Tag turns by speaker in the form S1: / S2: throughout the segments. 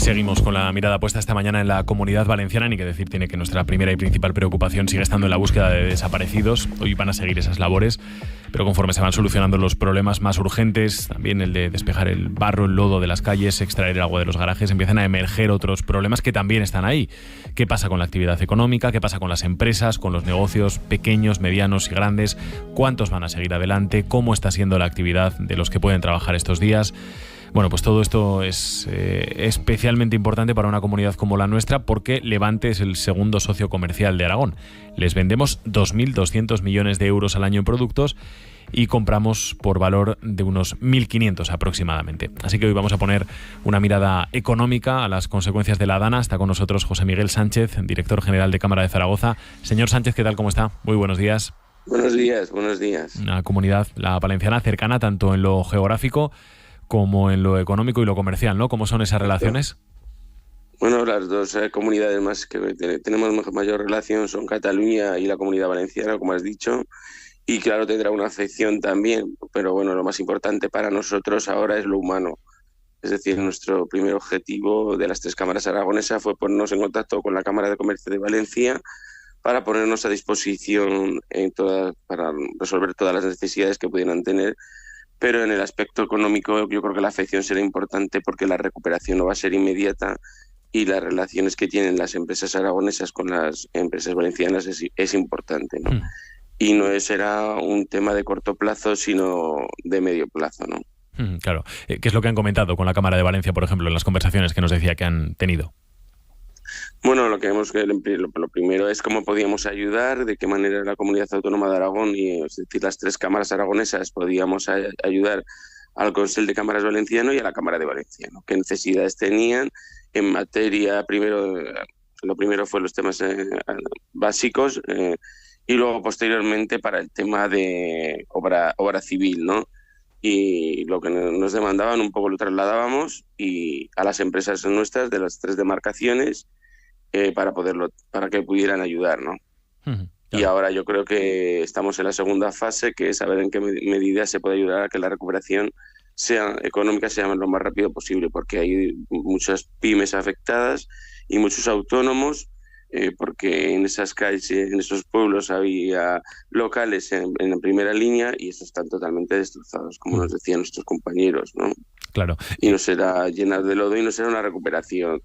S1: Seguimos con la mirada puesta esta mañana en la Comunidad Valenciana. Ni que decir tiene que nuestra primera y principal preocupación sigue estando en la búsqueda de desaparecidos. Hoy van a seguir esas labores, pero conforme se van solucionando los problemas más urgentes, también el de despejar el barro, el lodo de las calles, extraer el agua de los garajes, empiezan a emerger otros problemas que también están ahí. ¿Qué pasa con la actividad económica? ¿Qué pasa con las empresas, con los negocios pequeños, medianos y grandes? ¿Cuántos van a seguir adelante? ¿Cómo está siendo la actividad de los que pueden trabajar estos días? Bueno, pues todo esto es especialmente importante para una comunidad como la nuestra, porque Levante es el segundo socio comercial de Aragón. Les vendemos 2.200 millones de euros al año en productos y compramos por valor de unos 1.500 aproximadamente. Así que hoy vamos a poner una mirada económica a las consecuencias de la Dana. Está con nosotros José Miguel Sánchez, director general de Cámara de Zaragoza. Señor Sánchez, ¿qué tal? ¿Cómo está? Muy buenos días.
S2: Buenos días, buenos días.
S1: Una comunidad, la valenciana, cercana tanto en lo geográfico como en lo económico y lo comercial, ¿no? ¿Cómo son esas relaciones?
S2: Bueno, las dos comunidades más que tenemos mayor relación son Cataluña y la Comunidad Valenciana, como has dicho, y claro, tendrá una afección también, pero bueno, lo más importante para nosotros ahora es lo humano. Es decir, nuestro primer objetivo de las tres cámaras aragonesas fue ponernos en contacto con la Cámara de Comercio de Valencia para ponernos a disposición para resolver todas las necesidades que pudieran tener. Pero en el aspecto económico yo creo que la afección será importante porque la recuperación no va a ser inmediata y las relaciones que tienen las empresas aragonesas con las empresas valencianas es importante, ¿no? Y no será un tema de corto plazo, sino de medio plazo, ¿no?
S1: Claro. ¿Qué es lo que han comentado con la Cámara de Valencia, por ejemplo, en las conversaciones que nos decía que han tenido?
S2: Bueno, lo primero es cómo podíamos ayudar, de qué manera la Comunidad Autónoma de Aragón, es decir, las tres cámaras aragonesas, podíamos ayudar al Consell de Cámaras Valenciano y a la Cámara de Valencia, ¿no? Qué necesidades tenían en materia, lo primero fue los temas básicos y luego posteriormente para el tema de obra civil, ¿no? Y lo que nos demandaban un poco lo trasladábamos y a las empresas nuestras de las tres demarcaciones para que pudieran ayudar, ¿no?
S1: Claro.
S2: Y ahora yo creo que estamos en la segunda fase, que es saber en qué medida se puede ayudar a que la recuperación económica sea lo más rápido posible, porque hay muchas pymes afectadas y muchos autónomos, porque en esas calles, en esos pueblos había locales en la primera línea y estos están totalmente destrozados, como nos decían nuestros compañeros, ¿no?
S1: Claro.
S2: Y no será llenar de lodo y no será una recuperación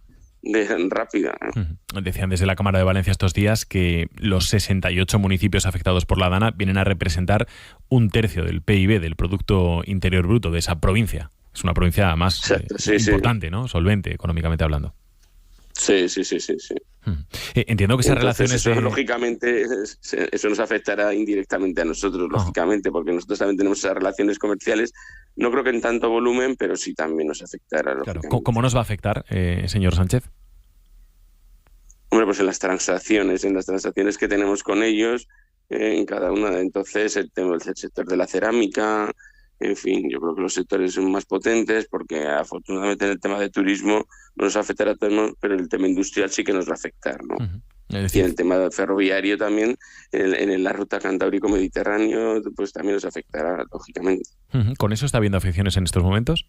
S2: rápida, ¿no?
S1: Decían desde la Cámara de Valencia estos días que los 68 municipios afectados por la Dana vienen a representar 1/3 del PIB, del Producto Interior Bruto de esa provincia. Es una provincia más importante, ¿no? Solvente, económicamente hablando.
S2: Sí.
S1: Entiendo que esas
S2: Entonces,
S1: relaciones...
S2: eso, lógicamente, eso nos afectará indirectamente a nosotros, lógicamente, porque nosotros también tenemos esas relaciones comerciales. No creo que en tanto volumen, pero sí también nos afectará.
S1: Claro. ¿Cómo nos va a afectar, señor Sánchez?
S2: Hombre, pues en las transacciones que tenemos con ellos, en cada una. Entonces, el sector de la cerámica, en fin, yo creo que los sectores son más potentes porque afortunadamente en el tema de turismo no nos afectará tanto, pero el tema industrial sí que nos va a afectar, ¿no? Es decir, y en el tema ferroviario también, en la ruta Cantábrico-Mediterráneo, pues también nos afectará, lógicamente.
S1: ¿Con eso está habiendo afecciones en estos momentos?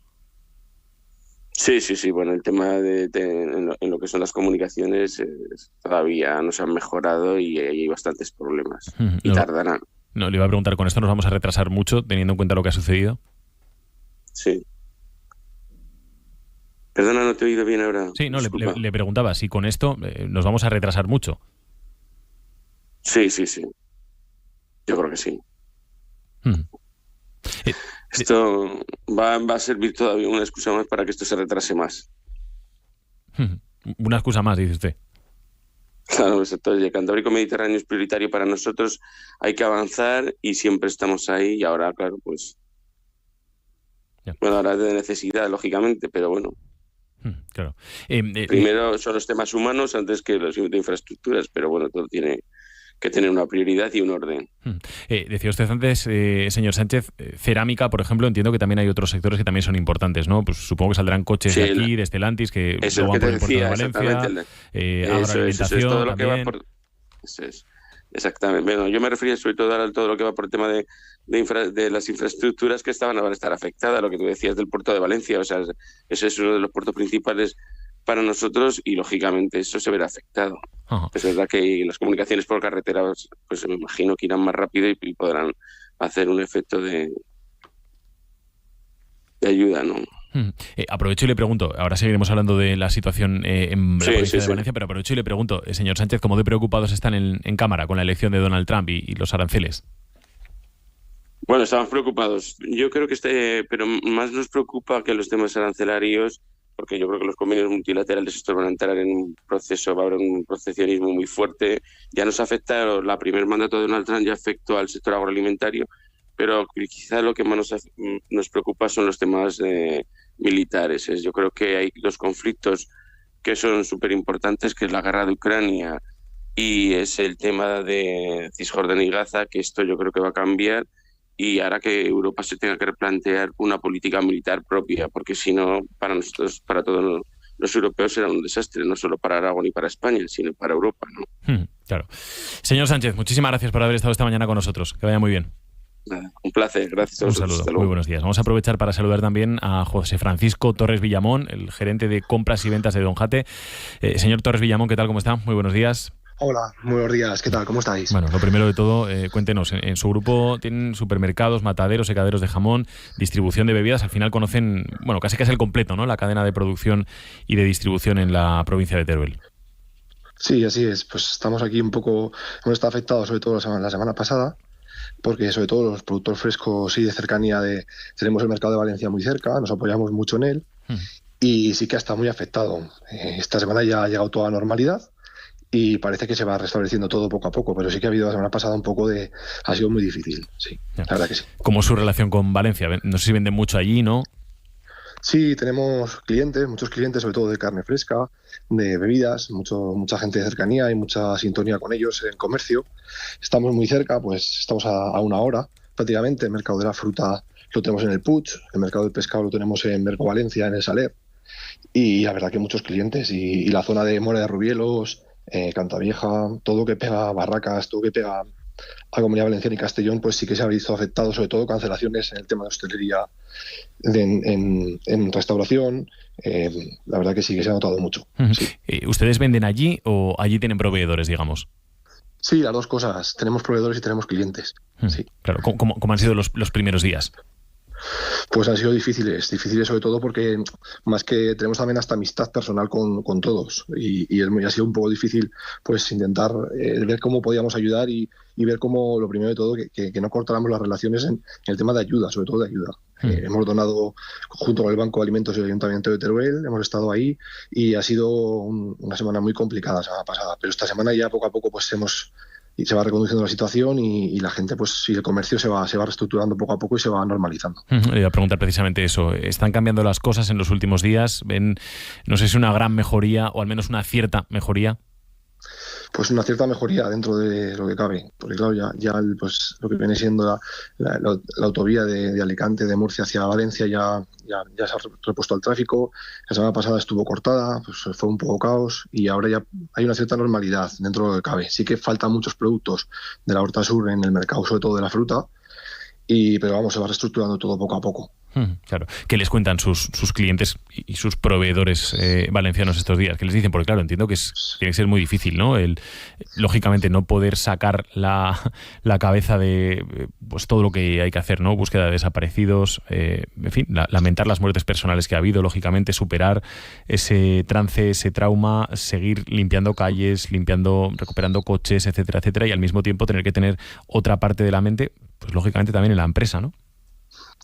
S2: Sí. Bueno, el tema en lo que son las comunicaciones todavía no se han mejorado y hay bastantes problemas y tardarán.
S1: No, le iba a preguntar, ¿con esto nos vamos a retrasar mucho teniendo en cuenta lo que ha sucedido?
S2: Sí. Perdona, no te he oído bien ahora.
S1: Sí, no, le preguntaba si con esto nos vamos a retrasar mucho.
S2: Sí. Yo creo que sí. Esto va a servir todavía una excusa más para que esto se retrase más.
S1: Una excusa más, dice usted.
S2: Claro, exacto. El Cantábrico Mediterráneo es prioritario para nosotros, hay que avanzar y siempre estamos ahí y ahora, claro, pues... Bueno, ahora de necesidad, lógicamente, pero bueno.
S1: Claro.
S2: Primero son los temas humanos antes que los de infraestructuras, pero bueno, todo tiene que tener una prioridad y un orden.
S1: Decía usted antes, señor Sánchez, cerámica, por ejemplo, entiendo que también hay otros sectores que también son importantes, ¿no? Pues supongo que saldrán coches de aquí, de Stellantis, que
S2: eso
S1: van
S2: que
S1: por el puerto de Valencia, agroalimentación
S2: eso es todo lo
S1: también.
S2: que va por... Eso es. Exactamente. Bueno, yo me refería sobre todo a todo lo que va por el tema de las infraestructuras que van a estar afectadas, lo que tú decías del puerto de Valencia. O sea, ese es uno de los puertos principales para nosotros y lógicamente eso se verá afectado.
S1: Ajá.
S2: Es verdad que las comunicaciones por carretera, pues me imagino que irán más rápido y podrán hacer un efecto de ayuda, ¿no?
S1: Aprovecho y le pregunto, ahora seguiremos hablando de la situación en la provincia de Valencia, pero aprovecho y le pregunto, señor Sánchez, ¿cómo de preocupados están en Cámara con la elección de Donald Trump y los aranceles?
S2: Bueno, estamos preocupados. Yo creo que pero más nos preocupa que los temas arancelarios, porque yo creo que los convenios multilaterales estos van a entrar en un proceso, va a haber un proteccionismo muy fuerte. Ya nos afecta, la primer mandato de Donald Trump ya afectó al sector agroalimentario, pero quizá lo que más nos preocupa son los temas militares. Yo creo que hay dos conflictos que son súper importantes, que es la guerra de Ucrania y es el tema de Cisjordania y Gaza, que esto yo creo que va a cambiar y hará que Europa se tenga que replantear una política militar propia, porque si no, para nosotros, para todos los europeos será un desastre, no solo para Aragón y para España, sino para Europa, ¿no?
S1: Claro. Señor Sánchez, muchísimas gracias por haber estado esta mañana con nosotros. Que vaya muy bien.
S2: Un placer, gracias a vosotros.
S1: Un saludo, muy buenos días. Vamos a aprovechar para saludar también a José Francisco Torres Villamón, el gerente de compras y ventas de Don Jate. Señor Torres Villamón, ¿qué tal? ¿Cómo está? Muy buenos días.
S3: Hola, muy buenos días. ¿Qué tal? ¿Cómo estáis?
S1: Bueno, lo primero de todo, cuéntenos, en su grupo tienen supermercados, mataderos, secaderos de jamón, distribución de bebidas, al final conocen, bueno, casi que es el completo, ¿no? La cadena de producción y de distribución en la provincia de Teruel.
S3: Sí, así es. Pues estamos aquí hemos estado afectados sobre todo la semana pasada, porque sobre todo los productos frescos y de cercanía tenemos el mercado de Valencia muy cerca, nos apoyamos mucho en él y sí que está muy afectado. Esta semana ya ha llegado toda la normalidad y parece que se va restableciendo todo poco a poco, pero sí que ha habido la semana pasada un poco ha sido muy difícil, sí, la verdad que sí.
S1: ¿Cómo es su relación con Valencia? No sé si venden mucho allí, ¿no?
S3: Sí, tenemos muchos clientes, sobre todo de carne fresca, de bebidas, mucha gente de cercanía y mucha sintonía con ellos en comercio. Estamos muy cerca, pues estamos a una hora prácticamente. El mercado de la fruta lo tenemos en el Puig, el mercado del pescado lo tenemos en Merco Valencia, en el Saler. Y la verdad que muchos clientes. Y la zona de Mora de Rubielos, Cantavieja, todo lo que pega Barracas, todo lo que pega a Comunidad Valenciana y Castellón, pues sí que se ha visto afectado, sobre todo cancelaciones en el tema de hostelería, en restauración. La verdad que sí que se ha notado mucho. Sí.
S1: ¿Ustedes venden allí o allí tienen proveedores, digamos?
S3: Sí, las dos cosas. Tenemos proveedores y tenemos clientes. Sí.
S1: Claro. ¿Cómo han sido los primeros días?
S3: Pues han sido difíciles sobre todo porque más que tenemos también hasta amistad personal con todos y ha sido un poco difícil pues intentar ver cómo podíamos ayudar y ver cómo, lo primero de todo, que no cortáramos las relaciones en el tema de ayuda, sobre todo de ayuda. Hemos donado junto con el Banco de Alimentos y el Ayuntamiento de Teruel, hemos estado ahí y ha sido una semana muy complicada la semana pasada, pero esta semana ya poco a poco pues y se va reconduciendo la situación y la gente, pues sí, el comercio se va reestructurando poco a poco y se va normalizando.
S1: Le iba a preguntar precisamente eso. ¿Están cambiando las cosas en los últimos días? ¿Ven, no sé si una gran mejoría o al menos una cierta mejoría?
S3: Pues una cierta mejoría dentro de lo que cabe, porque claro, ya pues lo que viene siendo la autovía de Alicante, de Murcia hacia Valencia ya se ha repuesto al tráfico. La semana pasada estuvo cortada, pues fue un poco caos y ahora ya hay una cierta normalidad dentro de lo que cabe. Sí que faltan muchos productos de la Horta Sur en el mercado, sobre todo de la fruta, pero vamos, se va reestructurando todo poco a poco.
S1: Claro. ¿Qué les cuentan sus clientes y sus proveedores valencianos estos días? ¿Qué les dicen? Porque claro, entiendo que tiene que ser muy difícil, ¿no? Lógicamente no poder sacar la cabeza de pues todo lo que hay que hacer, ¿no? Búsqueda de desaparecidos, en fin, lamentar las muertes personales que ha habido, lógicamente superar ese trance, ese trauma, seguir limpiando calles, recuperando coches, etcétera, etcétera, y al mismo tiempo tener que tener otra parte de la mente, pues lógicamente también en la empresa, ¿no?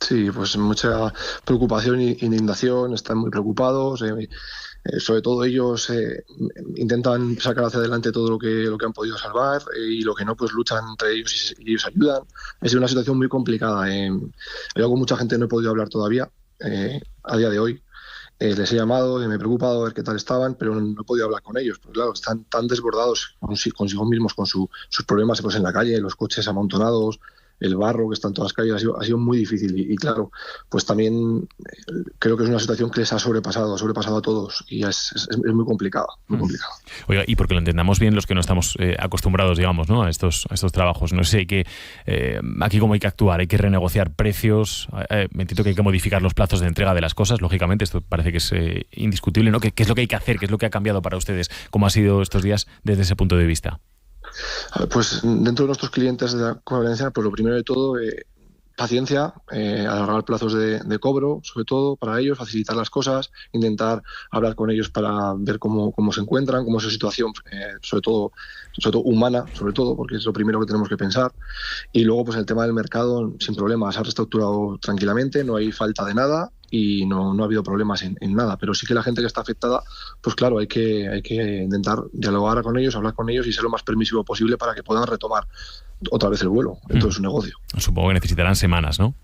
S3: Sí, pues mucha preocupación e indignación, están muy preocupados, sobre todo ellos intentan sacar hacia adelante todo lo que han podido salvar y lo que no, pues luchan entre ellos y ellos ayudan. Es una situación muy complicada. Yo con mucha gente no he podido hablar todavía a día de hoy. Les he llamado, me he preocupado a ver qué tal estaban, pero no he podido hablar con ellos, porque claro, están tan desbordados consigo mismos, con sus problemas pues en la calle, los coches amontonados, el barro que está en todas las calles, ha sido muy difícil. Y claro, pues también creo que es una situación que les ha sobrepasado a todos y es muy complicado, muy complicado.
S1: Oiga, y porque lo entendamos bien los que no estamos acostumbrados, digamos, ¿no?, a estos trabajos, no sé, aquí cómo hay que actuar, hay que renegociar precios, me entiendo que hay que modificar los plazos de entrega de las cosas, lógicamente, esto parece que es indiscutible, ¿no? ¿Qué es lo que hay que hacer? ¿Qué es lo que ha cambiado para ustedes? ¿Cómo ha sido estos días desde ese punto de vista?
S3: Pues dentro de nuestros clientes de la Comunidad Valenciana, pues lo primero de todo, paciencia, alargar plazos de cobro, sobre todo para ellos, facilitar las cosas, intentar hablar con ellos para ver cómo se encuentran, cómo es su situación, sobre todo humana, sobre todo, porque es lo primero que tenemos que pensar. Y luego, pues el tema del mercado, sin problemas, se ha reestructurado tranquilamente, no hay falta de nada y no ha habido problemas en nada, pero sí que la gente que está afectada, pues claro, hay que intentar dialogar con ellos, hablar con ellos y ser lo más permisivo posible para que puedan retomar otra vez el vuelo dentro de su negocio.
S1: Supongo que necesitarán semanas, ¿no?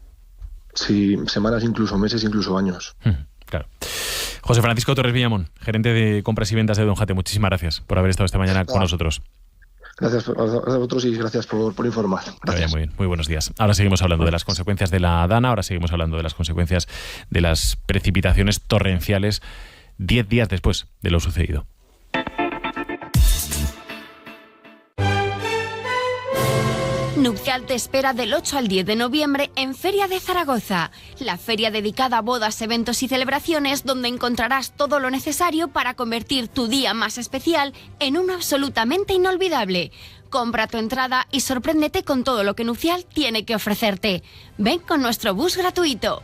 S3: Sí, semanas, incluso meses, incluso años.
S1: Claro. José Francisco Torres Villamón, gerente de compras y ventas de Don Jate, muchísimas gracias por haber estado esta mañana con nosotros.
S3: Gracias a vosotros y gracias por informar. Gracias.
S1: Muy bien, muy buenos días. Ahora seguimos hablando de las consecuencias de la Dana, ahora seguimos hablando de las consecuencias de las precipitaciones torrenciales 10 días después de lo sucedido.
S4: Nupcial te espera del 8 al 10 de noviembre en Feria de Zaragoza, la feria dedicada a bodas, eventos y celebraciones donde encontrarás todo lo necesario para convertir tu día más especial en uno absolutamente inolvidable. Compra tu entrada y sorpréndete con todo lo que Nupcial tiene que ofrecerte. Ven con nuestro bus gratuito.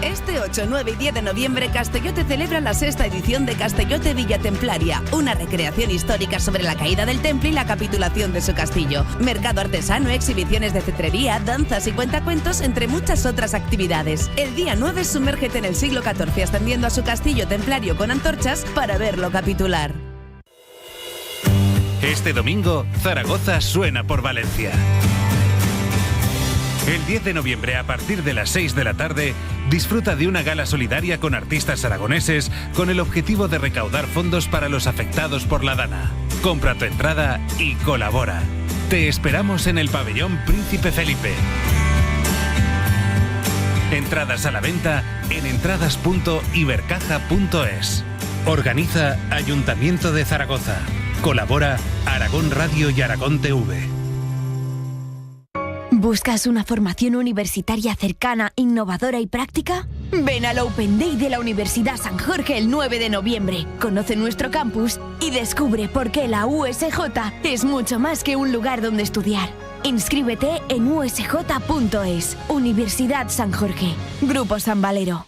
S5: Este 8, 9 y 10 de noviembre, Castellote celebra la 6ª edición de Castellote Villa Templaria, una recreación histórica sobre la caída del temple y la capitulación de su castillo. Mercado artesano, exhibiciones de cetrería, danzas y cuentacuentos, entre muchas otras actividades. El día 9, sumérgete en el siglo XIV ascendiendo a su castillo templario con antorchas para verlo capitular.
S6: Este domingo, Zaragoza suena por Valencia. El 10 de noviembre, a partir de las 6 de la tarde, disfruta de una gala solidaria con artistas aragoneses con el objetivo de recaudar fondos para los afectados por la Dana. Compra tu entrada y colabora. Te esperamos en el pabellón Príncipe Felipe. Entradas a la venta en entradas.ibercaja.es. Organiza Ayuntamiento de Zaragoza. Colabora Aragón Radio y Aragón TV.
S7: ¿Buscas una formación universitaria cercana, innovadora y práctica? Ven al Open Day de la Universidad San Jorge el 9 de noviembre. Conoce nuestro campus y descubre por qué la USJ es mucho más que un lugar donde estudiar. Inscríbete en usj.es. Universidad San Jorge. Grupo San Valero.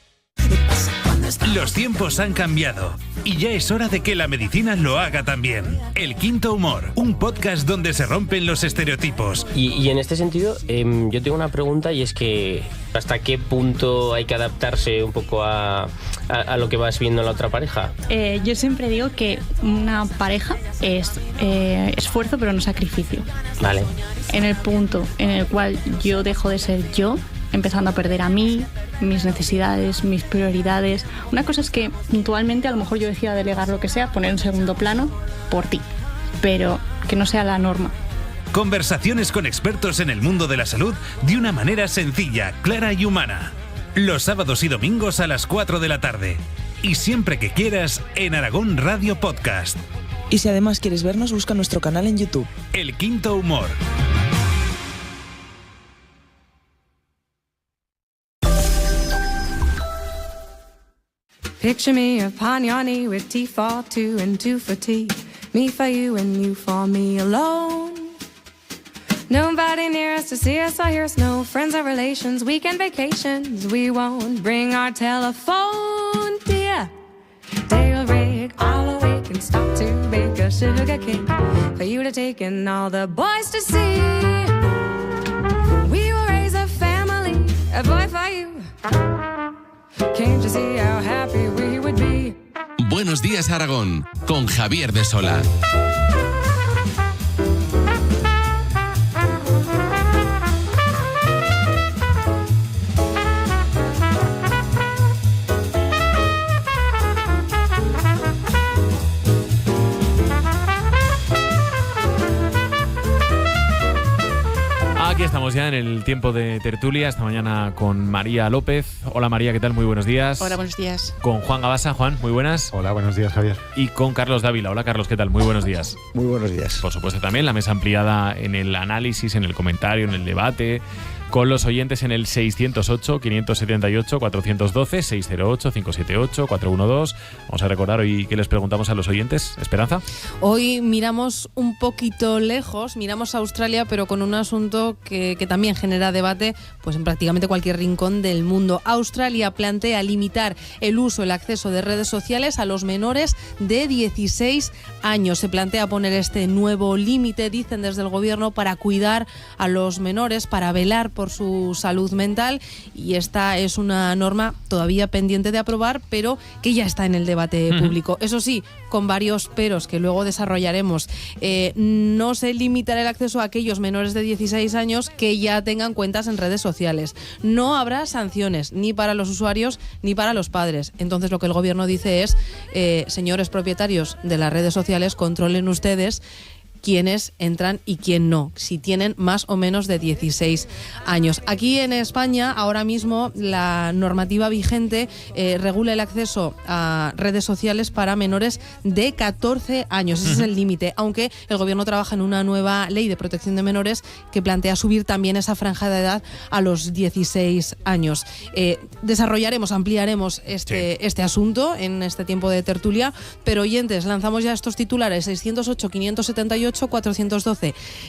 S6: Los tiempos han cambiado y ya es hora de que la medicina lo haga también. El Quinto Humor, un podcast donde se rompen los estereotipos.
S8: Y en este sentido, yo tengo una pregunta y es que ¿hasta qué punto hay que adaptarse un poco a lo que vas viendo en la otra pareja?
S9: Yo siempre digo que una pareja es esfuerzo pero no sacrificio.
S8: Vale.
S9: En el punto en el cual yo dejo de ser yo, empezando a perder a mí, mis necesidades, mis prioridades. Una cosa es que puntualmente a lo mejor yo decida delegar lo que sea, poner en segundo plano por ti, pero que no sea la norma.
S6: Conversaciones con expertos en el mundo de la salud de una manera sencilla, clara y humana. Los sábados y domingos a las 4 de la tarde. Y siempre que quieras en Aragón Radio Podcast.
S10: Y si además quieres vernos, busca nuestro canal en YouTube.
S6: El Quinto Humor.
S11: Picture me upon your knee with tea for two and two for tea. Me for you and you for me alone. Nobody near us to see us or hear us. No friends or relations, weekend vacations. We won't bring our telephone, dear. Dale rig, all awake and stop to bake a sugar cake for you to take and all the boys to see. We will raise a family, a boy for you. Can't you see how happy we would be?
S12: Buenos días, Aragón, con Javier de Sola.
S1: el tiempo de tertulia, esta mañana con María López. Hola María, ¿qué tal? Muy buenos días.
S13: Hola, buenos días.
S1: Con Juan Gabasa. Juan, muy buenas.
S14: Hola, buenos días, Javier.
S1: Y con Carlos Dávila. Hola Carlos, ¿qué tal? Muy buenos días.
S14: Muy buenos días.
S1: Por supuesto también la mesa ampliada en el análisis, en el comentario, en el debate, con los oyentes en el 608-578-412, 608-578-412. Vamos a recordar hoy que les preguntamos a los oyentes. Esperanza.
S13: Hoy miramos un poquito lejos, miramos a Australia, pero con un asunto que también genera debate pues en prácticamente cualquier rincón del mundo. Australia plantea limitar el uso, el acceso de redes sociales a los menores de 16 años. Se plantea poner este nuevo límite, dicen desde el gobierno, para cuidar a los menores, para velar por su salud mental, y esta es una norma todavía pendiente de aprobar, pero que ya está en el debate público. Eso sí, con varios peros que luego desarrollaremos. No se limitará el acceso a aquellos menores de 16 años que ya tengan cuentas en redes sociales. No habrá sanciones ni para los usuarios ni para los padres. Entonces lo que el gobierno dice es, señores propietarios de las redes sociales, controlen ustedes quiénes entran y quién no, si tienen más o menos de 16 años. Aquí en España, ahora mismo, la normativa vigente regula el acceso a redes sociales para menores de 14 años. Ese es el límite, aunque el gobierno trabaja en una nueva ley de protección de menores que plantea subir también esa franja de edad a los 16 años. Desarrollaremos, ampliaremos este asunto en este tiempo de tertulia, pero oyentes, lanzamos ya estos titulares: 608-578-412.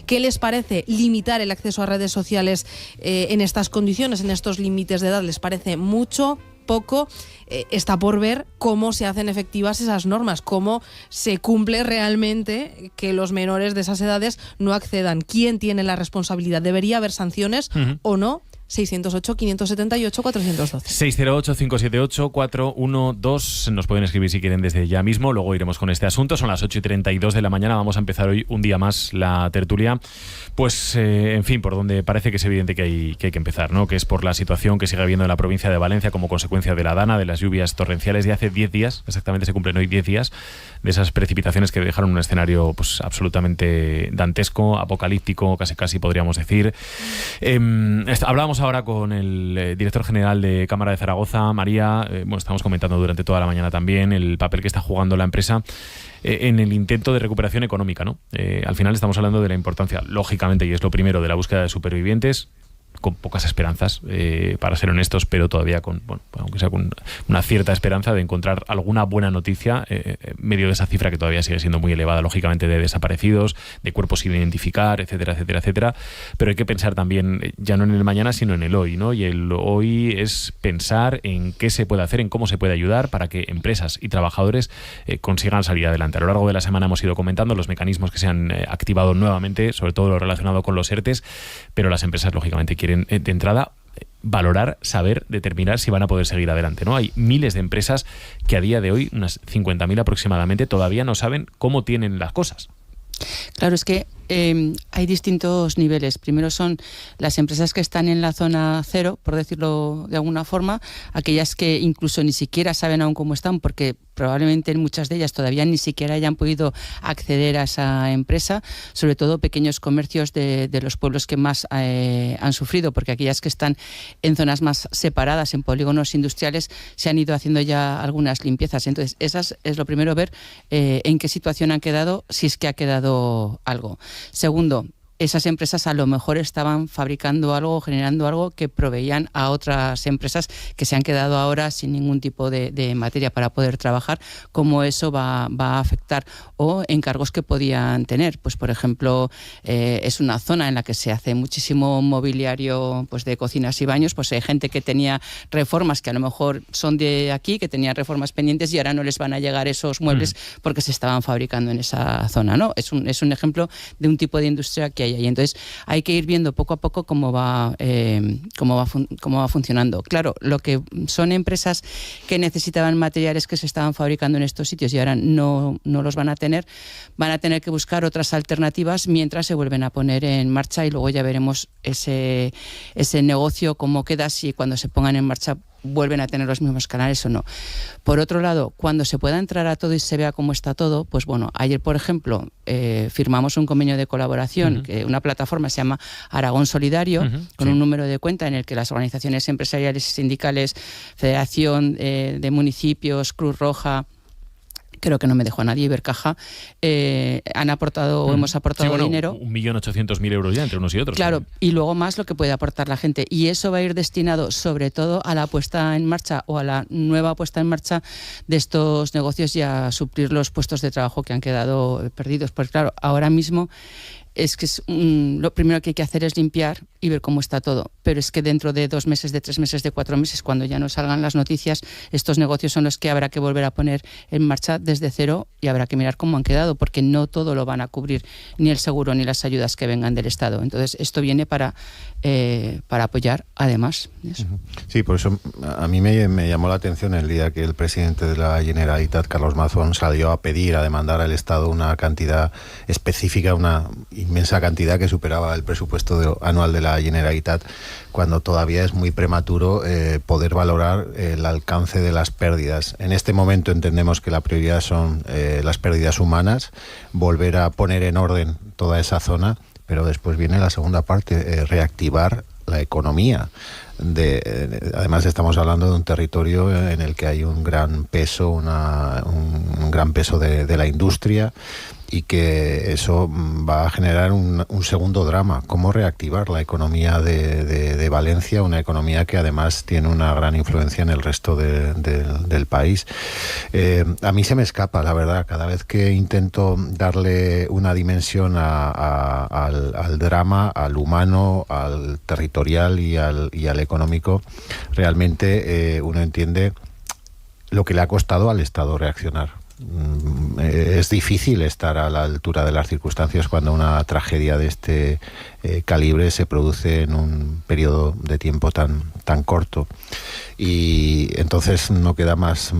S13: ¿Qué les parece limitar el acceso a redes sociales en estas condiciones, en estos límites de edad? ¿Les parece mucho, poco? Está por ver cómo se hacen efectivas esas normas, cómo se cumple realmente que los menores de esas edades no accedan. ¿Quién tiene la responsabilidad? ¿Debería haber sanciones o no? 608-578-412. 608-578-412. Nos pueden escribir si quieren desde ya mismo. Luego iremos con este asunto. Son las 8:32 de la mañana. Vamos a empezar hoy un día más la tertulia. Pues, en fin, por donde parece que es evidente que hay que empezar, ¿no? Que es por la situación que sigue habiendo en la provincia de Valencia como consecuencia de la Dana, de las lluvias torrenciales de hace 10 días. Exactamente se cumplen hoy 10 días de esas precipitaciones que dejaron un escenario pues absolutamente dantesco, apocalíptico, casi podríamos decir. Hablábamos ahora con el director general de Cámara de Zaragoza, María. Estamos comentando durante toda la mañana también el papel que está jugando la empresa en el intento de recuperación económica, ¿no? Al final estamos hablando de la importancia, lógicamente, y es lo primero, de la búsqueda de supervivientes, con pocas esperanzas, para ser honestos, pero todavía con, aunque sea con una cierta esperanza de encontrar alguna buena noticia medio de esa cifra que todavía sigue siendo muy elevada, lógicamente, de desaparecidos, de cuerpos sin identificar, etcétera, etcétera, etcétera. Pero hay que pensar también ya no en el mañana, sino en el hoy, ¿no? Y el hoy es pensar en qué se puede hacer, en cómo se puede ayudar para que empresas y trabajadores consigan salir adelante. A lo largo de la semana hemos ido comentando los mecanismos que se han activado nuevamente, sobre todo lo relacionado con los ERTEs, pero las empresas, lógicamente, quieren de entrada valorar, saber, determinar si van a poder seguir adelante, ¿no? Hay miles de empresas que a día de hoy, unas 50.000 aproximadamente, todavía no saben cómo tienen las cosas.
S15: Claro, es que hay distintos niveles. Primero son las empresas que están en la zona cero, por decirlo de alguna forma, aquellas que incluso ni siquiera saben aún cómo están, porque probablemente en muchas de ellas todavía ni siquiera hayan podido acceder a esa empresa, sobre todo pequeños comercios de los pueblos que más han sufrido, porque aquellas que están en zonas más separadas, en polígonos industriales, se han ido haciendo ya algunas limpiezas. Entonces, esas es lo primero, ver en qué situación han quedado, si es que ha quedado algo. Segundo, esas empresas a lo mejor estaban fabricando algo, generando algo que proveían a otras empresas que se han quedado ahora sin ningún tipo de materia para poder trabajar, cómo eso va a afectar, o encargos que podían tener. Pues, por ejemplo, es una zona en la que se hace muchísimo mobiliario, pues, de cocinas y baños. Pues hay gente que tenía reformas que a lo mejor son de aquí, que tenían reformas pendientes y ahora no les van a llegar esos muebles porque se estaban fabricando en esa zona, ¿no? Es un ejemplo de un tipo de industria que hay ahí. Entonces hay que ir viendo poco a poco cómo va funcionando. Claro, lo que son empresas que necesitaban materiales que se estaban fabricando en estos sitios y ahora no los van a tener que buscar otras alternativas mientras se vuelven a poner en marcha, y luego ya veremos ese negocio cómo queda, si cuando se pongan en marcha vuelven a tener los mismos canales o no. Por otro lado, cuando se pueda entrar a todo y se vea cómo está todo, pues bueno, ayer, por ejemplo, firmamos un convenio de colaboración, que una plataforma se llama Aragón Solidario, con un número de cuenta en el que las organizaciones empresariales y sindicales, Federación de Municipios, Cruz Roja, creo que no me dejó a nadie, Ibercaja, han aportado o hemos aportado dinero.
S1: 1.800.000 euros ya entre unos y otros.
S15: Claro, y luego más lo que puede aportar la gente. Y eso va a ir destinado sobre todo a la puesta en marcha o a la nueva puesta en marcha de estos negocios y a suplir los puestos de trabajo que han quedado perdidos. Porque claro, ahora mismo es que lo primero que hay que hacer es limpiar y ver cómo está todo. Pero es que dentro de 2 meses, de 3 meses, de 4 meses, cuando ya no salgan las noticias, estos negocios son los que habrá que volver a poner en marcha desde cero y habrá que mirar cómo han quedado, porque no todo lo van a cubrir ni el seguro ni las ayudas que vengan del Estado. Entonces, esto viene para apoyar, además. Eso.
S14: Sí, por eso a mí me llamó la atención el día que el presidente de la Generalitat, Carlos Mazón, salió a pedir, a demandar al Estado una cantidad específica, una inmensa cantidad que superaba el presupuesto anual de la Generalitat, cuando todavía es muy prematuro poder valorar el alcance de las pérdidas. En este momento entendemos que la prioridad son las pérdidas humanas, volver a poner en orden toda esa zona, pero después viene la segunda parte, reactivar la economía. Además estamos hablando de un territorio en el que hay un gran peso, un gran peso de la industria, y que eso va a generar un segundo drama, cómo reactivar la economía de Valencia, una economía que además tiene una gran influencia en el resto del país. A mí se me escapa, la verdad, cada vez que intento darle una dimensión al drama, al humano, al territorial y al económico, realmente uno entiende lo que le ha costado al Estado reaccionar. Es difícil estar a la altura de las circunstancias cuando una tragedia de este calibre se produce en un periodo de tiempo tan corto, y entonces no queda más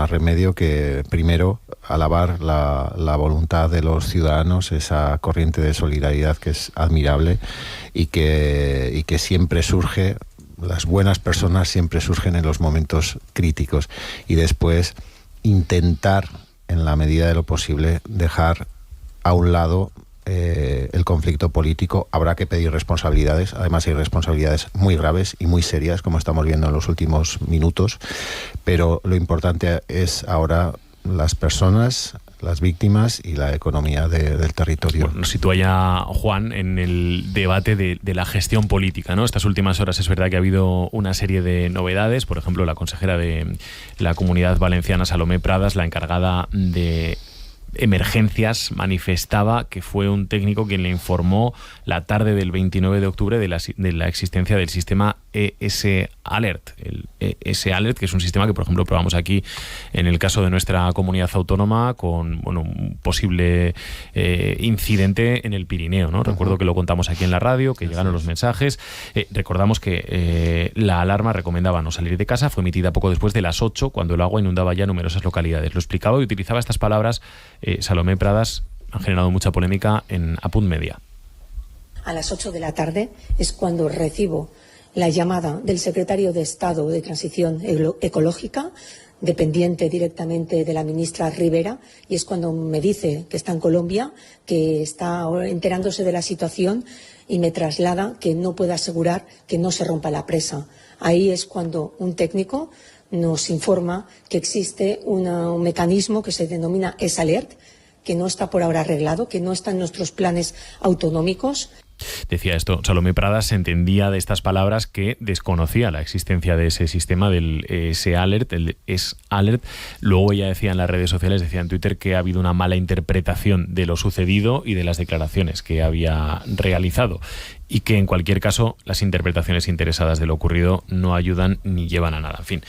S14: remedio que primero alabar la voluntad de los ciudadanos, esa corriente de solidaridad que es admirable y que siempre surge. Las buenas personas siempre surgen en los momentos críticos, y después intentar, en la medida de lo posible, dejar a un lado el conflicto político. Habrá que pedir responsabilidades, además hay responsabilidades muy graves y muy serias, como estamos viendo en los últimos minutos, pero lo importante es ahora las personas, las víctimas y la economía del territorio.
S1: Bueno, nos sitúa ya Juan en el debate de la gestión política, ¿no? Estas últimas horas es verdad que ha habido una serie de novedades. Por ejemplo, la consejera de la Comunidad Valenciana, Salomé Pradas, la encargada de emergencias, manifestaba que fue un técnico quien le informó la tarde del 29 de octubre de la existencia del sistema ES Alert. El ES Alert, que es un sistema que, por ejemplo, probamos aquí en el caso de nuestra comunidad autónoma con un posible incidente en el Pirineo, ¿no? Recuerdo que lo contamos aquí en la radio, que llegaron los mensajes. Recordamos que la alarma recomendaba no salir de casa, fue emitida poco después de las 8, cuando el agua inundaba ya numerosas localidades. Lo explicaba y utilizaba estas palabras Salomé Pradas. Han generado mucha polémica en Apunt Media.
S16: A las 8 de la tarde es cuando recibo la llamada del secretario de Estado de Transición Ecológica, dependiente directamente de la ministra Rivera, y es cuando me dice que está en Colombia, que está enterándose de la situación y me traslada que no puede asegurar que no se rompa la presa. Ahí es cuando un técnico nos informa que existe un mecanismo que se denomina ES Alert, que no está por ahora arreglado, que no está en nuestros planes autonómicos.
S1: Decía esto, Salomé Pradas se entendía de estas palabras que desconocía la existencia de ese sistema del ES Alert, el ES Alert. Luego ella decía en las redes sociales, decía en Twitter, que ha habido una mala interpretación de lo sucedido y de las declaraciones que había realizado, y que en cualquier caso las interpretaciones interesadas de lo ocurrido no ayudan ni llevan a nada. En fin,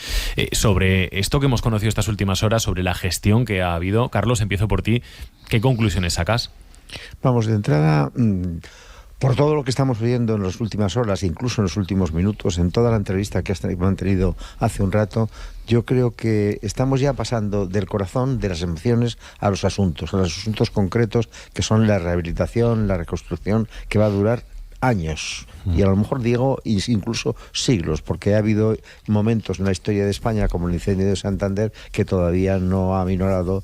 S1: sobre esto que hemos conocido estas últimas horas, sobre la gestión que ha habido, Carlos, empiezo por ti. ¿Qué conclusiones sacas?
S17: Vamos, de entrada, por todo lo que estamos viendo en las últimas horas, incluso en los últimos minutos, en toda la entrevista que has mantenido hace un rato, yo creo que estamos ya pasando del corazón, de las emociones, a los asuntos concretos, que son la rehabilitación, la reconstrucción, que va a durar años, y a lo mejor digo incluso siglos, porque ha habido momentos en la historia de España, como el incendio de Santander, que todavía no ha minorado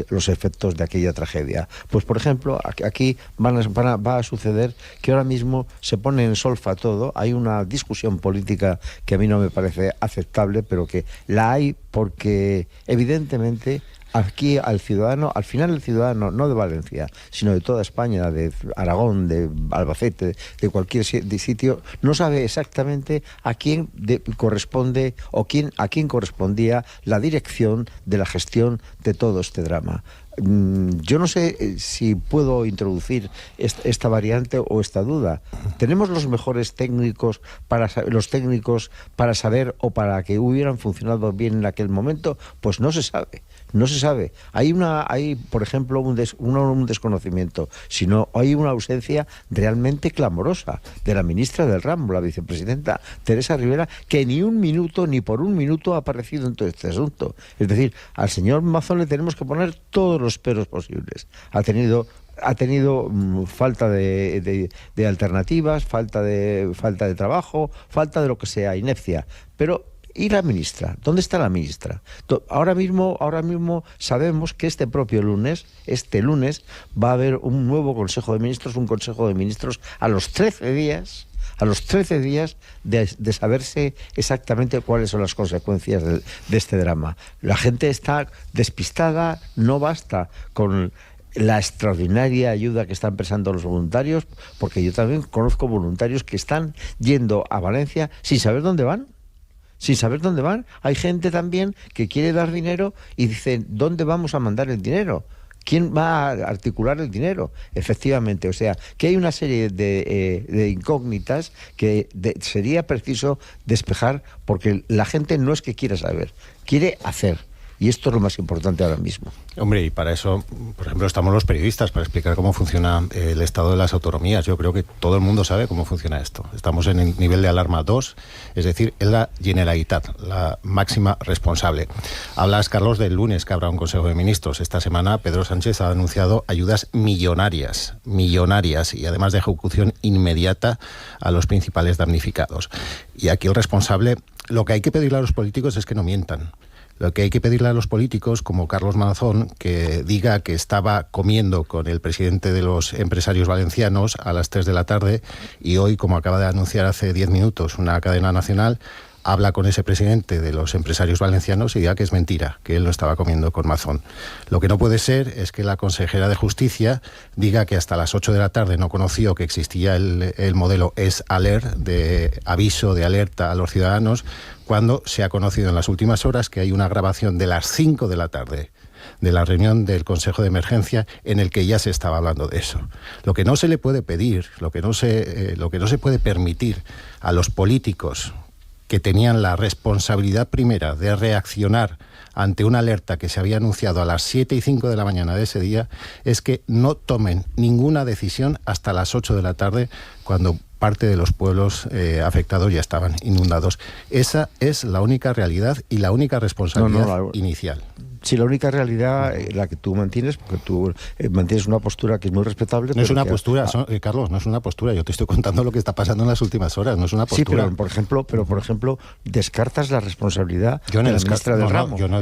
S17: los efectos de aquella tragedia. Pues por ejemplo, aquí va a suceder que ahora mismo se pone en solfa todo. Hay una discusión política que a mí no me parece aceptable, pero que la hay porque evidentemente aquí al final el ciudadano, no de Valencia, sino de toda España, de Aragón, de Albacete, de cualquier sitio, no sabe exactamente a quién corresponde o a quién correspondía la dirección de la gestión de todo este drama. Yo no sé si puedo introducir esta variante o esta duda. ¿Tenemos los mejores técnicos para saber o para que hubieran funcionado bien en aquel momento? Pues no se sabe. No se sabe. Hay por ejemplo, un desconocimiento, sino hay una ausencia realmente clamorosa de la ministra del ramo, la vicepresidenta Teresa Rivera, que ni por un minuto ha aparecido en todo este asunto. Es decir, al señor Mazón le tenemos que poner todos los peros posibles. Ha tenido falta de alternativas, falta de trabajo, falta de lo que sea, inepcia. Pero ¿y la ministra? ¿Dónde está la ministra? Ahora mismo sabemos que este lunes, va a haber un nuevo Consejo de Ministros, a los 13 días de saberse exactamente cuáles son las consecuencias de este drama. La gente está despistada, no basta con la extraordinaria ayuda que están prestando los voluntarios, porque yo también conozco voluntarios que están yendo a Valencia sin saber dónde van. Hay gente también que quiere dar dinero y dice, ¿dónde vamos a mandar el dinero? ¿Quién va a articular el dinero? Efectivamente, o sea, que hay una serie de incógnitas que sería preciso despejar, porque la gente no es que quiera saber, quiere hacer. Y esto es lo más importante ahora mismo.
S14: Hombre, y para eso, por ejemplo, estamos los periodistas, para explicar cómo funciona el estado de las autonomías. Yo creo que todo el mundo sabe cómo funciona esto. Estamos en el nivel de alarma 2, es decir, en la Generalitat, la máxima responsable. Hablas, Carlos, del lunes que habrá un Consejo de Ministros. Esta semana Pedro Sánchez ha anunciado ayudas millonarias, y además de ejecución inmediata a los principales damnificados. Y aquí el responsable, lo que hay que pedirle a los políticos es que no mientan. Lo que hay que pedirle a los políticos, como Carlos Mazón, que diga que estaba comiendo con el presidente de los empresarios valencianos a las 3 de la tarde y hoy, como acaba de anunciar hace 10 minutos una cadena nacional, habla con ese presidente de los empresarios valencianos y diga que es mentira, que él no estaba comiendo con Mazón. Lo que no puede ser es que la consejera de Justicia diga que hasta las 8 de la tarde no conoció que existía el modelo S-Alert, de aviso, de alerta a los ciudadanos, cuando se ha conocido en las últimas horas que hay una grabación de las 5 de la tarde de la reunión del Consejo de Emergencia en el que ya se estaba hablando de eso. Lo que no se le puede pedir, lo que no se puede permitir a los políticos que tenían la responsabilidad primera de reaccionar ante una alerta que se había anunciado a las 7 y 5 de la mañana de ese día, es que no tomen ninguna decisión hasta las 8 de la tarde, cuando parte de los pueblos afectados ya estaban inundados. Esa es la única realidad y la única responsabilidad inicial.
S17: Sí, la única realidad, la que tú mantienes, porque tú mantienes una postura que es muy respetable.
S14: No es una postura, Carlos, no es una postura. Yo te estoy contando lo que está pasando en las últimas horas, no es una postura.
S17: Sí, pero por ejemplo, descartas la responsabilidad de la ministra del ramo.
S14: Yo no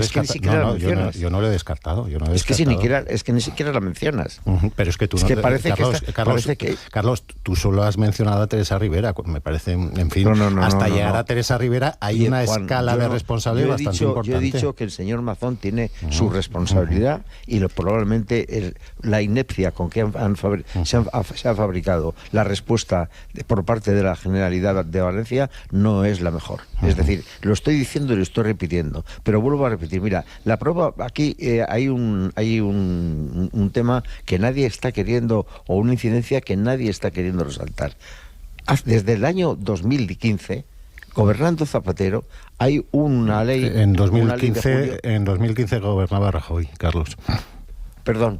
S14: lo he descartado.
S17: Es que ni siquiera la mencionas.
S14: Pero es que tú
S17: Carlos,
S14: tú solo has mencionado a Teresa Rivera. Me parece, en fin, hasta llegar a Teresa Rivera hay una escala de responsabilidad bastante importante.
S17: Yo he dicho que el señor Mazón tiene su responsabilidad y probablemente la inepcia con que se ha fabricado la respuesta por parte de la Generalidad de Valencia no es la mejor. Es decir, lo estoy diciendo y lo estoy repitiendo, pero vuelvo a repetir. Mira, la prueba aquí hay un tema que nadie está queriendo, o una incidencia que nadie está queriendo resaltar. Desde el año 2015, gobernando Zapatero, hay una ley.
S14: En 2015 gobernaba Rajoy, Carlos.
S17: Perdón,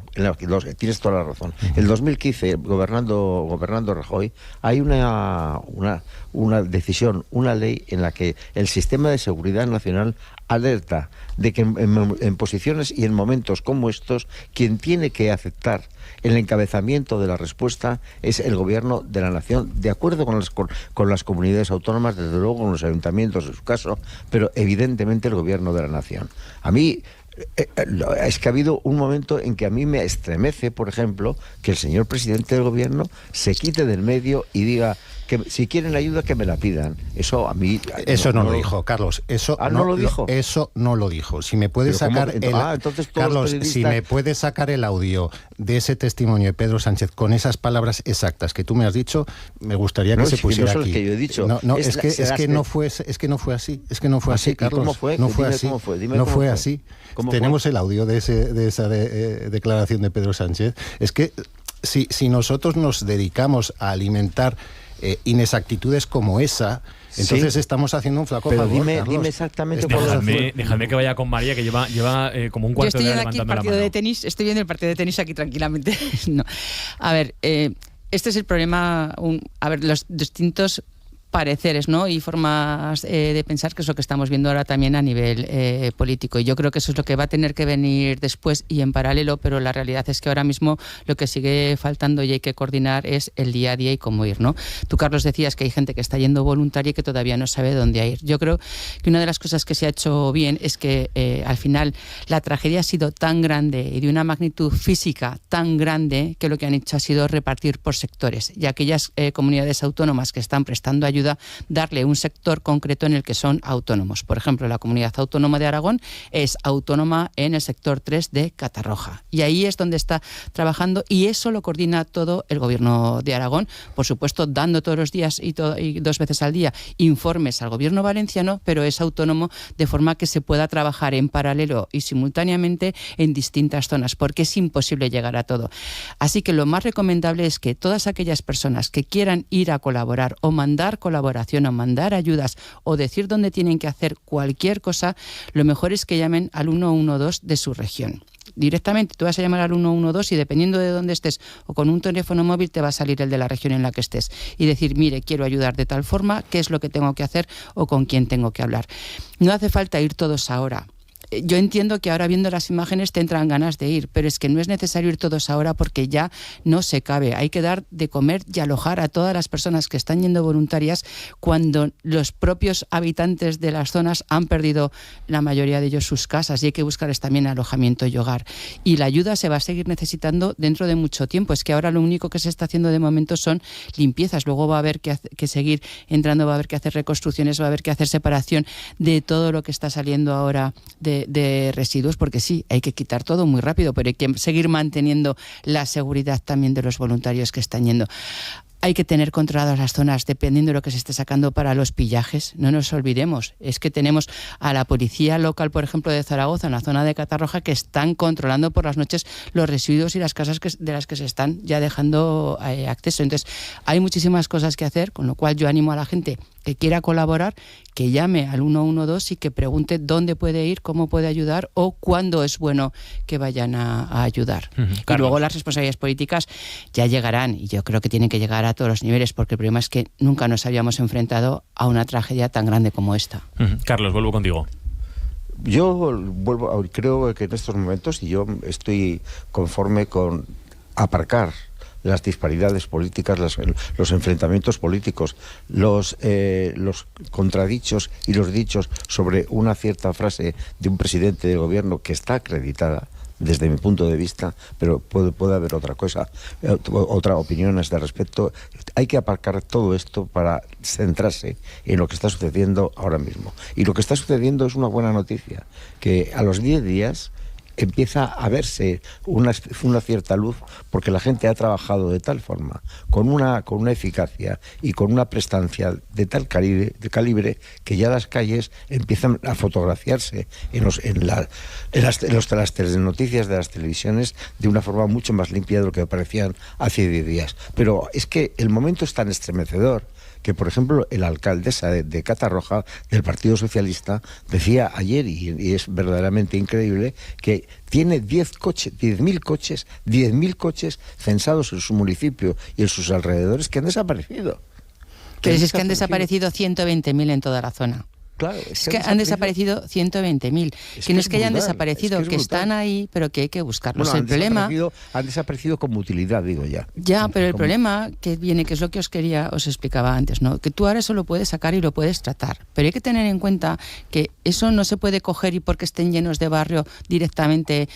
S17: tienes toda la razón. El 2015, gobernando Rajoy, hay una decisión, una ley en la que el sistema de seguridad nacional alerta de que en posiciones y en momentos como estos, quien tiene que aceptar el encabezamiento de la respuesta es el gobierno de la nación, de acuerdo con las comunidades autónomas, desde luego con los ayuntamientos en su caso, pero evidentemente el gobierno de la nación. A mí es que ha habido un momento en que a mí me estremece, por ejemplo, que el señor presidente del gobierno se quite del medio y diga que si quieren ayuda que me la pidan. Eso a mí...
S14: Eso no lo dijo, Carlos. Eso
S17: no lo dijo.
S14: Eso no lo dijo. Si me puedes sacar Carlos, si me puedes sacar el audio de ese testimonio de Pedro Sánchez con esas palabras exactas que tú me has dicho, me gustaría que se pusiera aquí.
S17: Que yo he dicho.
S14: Es que no fue así, Carlos.
S17: ¿Cómo fue?
S14: No fue así. No fue así. Tenemos el audio de esa declaración de Pedro Sánchez. Es que si nosotros nos dedicamos a alimentar inexactitudes como esa, entonces estamos haciendo un flaco favor.
S17: Dime exactamente
S1: dejadme que vaya con María, que lleva como un cuarto de hora levantando la mano.
S15: Estoy viendo el partido de tenis aquí tranquilamente. No. A ver, este es el problema. Los distintos pareceres, ¿no? Y formas de pensar, que es lo que estamos viendo ahora también a nivel político. Y yo creo que eso es lo que va a tener que venir después y en paralelo, pero la realidad es que ahora mismo lo que sigue faltando y hay que coordinar es el día a día y cómo ir, ¿no? Tú, Carlos, decías que hay gente que está yendo voluntaria y que todavía no sabe dónde ir. Yo creo que una de las cosas que se ha hecho bien es que al final la tragedia ha sido tan grande y de una magnitud física tan grande que lo que han hecho ha sido repartir por sectores, y aquellas comunidades autónomas que están prestando ayuda, darle un sector concreto en el que son autónomos. Por ejemplo, la Comunidad Autónoma de Aragón es autónoma en el sector 3 de Catarroja. Y ahí es donde está trabajando, y eso lo coordina todo el Gobierno de Aragón, por supuesto dando todos los días y 2 veces al día informes al Gobierno valenciano, pero es autónomo de forma que se pueda trabajar en paralelo y simultáneamente en distintas zonas, porque es imposible llegar a todo. Así que lo más recomendable es que todas aquellas personas que quieran ir a colaborar o mandar colaboración o mandar ayudas o decir dónde tienen que hacer cualquier cosa, lo mejor es que llamen al 112 de su región. Directamente tú vas a llamar al 112 y dependiendo de dónde estés o con un teléfono móvil te va a salir el de la región en la que estés y decir, mire, quiero ayudar de tal forma, qué es lo que tengo que hacer o con quién tengo que hablar. No hace falta ir todos ahora. Yo entiendo que ahora viendo las imágenes te entran ganas de ir, pero es que no es necesario ir todos ahora porque ya no se cabe. Hay que dar de comer y alojar a todas las personas que están yendo voluntarias cuando los propios habitantes de las zonas han perdido la mayoría de ellos sus casas, y hay que buscarles también alojamiento y hogar. Y la ayuda se va a seguir necesitando dentro de mucho tiempo. Es que ahora lo único que se está haciendo de momento son limpiezas. Luego va a haber que seguir entrando, va a haber que hacer reconstrucciones, va a haber que hacer separación de todo lo que está saliendo ahora de residuos, porque sí, hay que quitar todo muy rápido, pero hay que seguir manteniendo la seguridad también de los voluntarios que están yendo. Hay que tener controladas las zonas dependiendo de lo que se esté sacando para los pillajes. No nos olvidemos, es que tenemos a la policía local, por ejemplo, de Zaragoza, en la zona de Catarroja, que están controlando por las noches los residuos y las casas de las que se están ya dejando acceso. Entonces, hay muchísimas cosas que hacer, con lo cual yo animo a la gente que quiera colaborar, que llame al 112 y que pregunte dónde puede ir, cómo puede ayudar o cuándo es bueno que vayan a ayudar. Y luego las responsabilidades políticas ya llegarán, y yo creo que tienen que llegar a todos los niveles, porque el problema es que nunca nos habíamos enfrentado a una tragedia tan grande como esta.
S1: Carlos, vuelvo contigo.
S17: Yo creo que en estos momentos, y yo estoy conforme con aparcar las disparidades políticas, los enfrentamientos políticos, los contradichos y los dichos sobre una cierta frase de un presidente del gobierno que está acreditada desde mi punto de vista, pero puede haber otra cosa, otra opinión a este respecto. Hay que aparcar todo esto para centrarse en lo que está sucediendo ahora mismo. Y lo que está sucediendo es una buena noticia, que a los 10 días empieza a verse una cierta luz, porque la gente ha trabajado de tal forma, con una eficacia y con una prestancia de tal calibre que ya las calles empiezan a fotografiarse en las telenoticias de las televisiones de una forma mucho más limpia de lo que aparecían hace 10 días. Pero es que el momento es tan estremecedor que, por ejemplo, la alcaldesa de Catarroja, del Partido Socialista, decía ayer, y es verdaderamente increíble, que tiene 10.000 coches censados en su municipio y en sus alrededores que han desaparecido.
S15: Pero es que han desaparecido 120.000 en toda la zona.
S17: Claro,
S15: es que han desaparecido 120.000. Que no es que hayan desaparecido, que están ahí, pero que hay que buscarlos.
S17: Bueno,
S15: el problema
S17: han desaparecido como utilidad, digo ya.
S15: Ya, pero el problema que viene, que es lo que os explicaba antes, ¿no? Que tú ahora eso lo puedes sacar y lo puedes tratar. Pero hay que tener en cuenta que eso no se puede coger y porque estén llenos de barrio directamente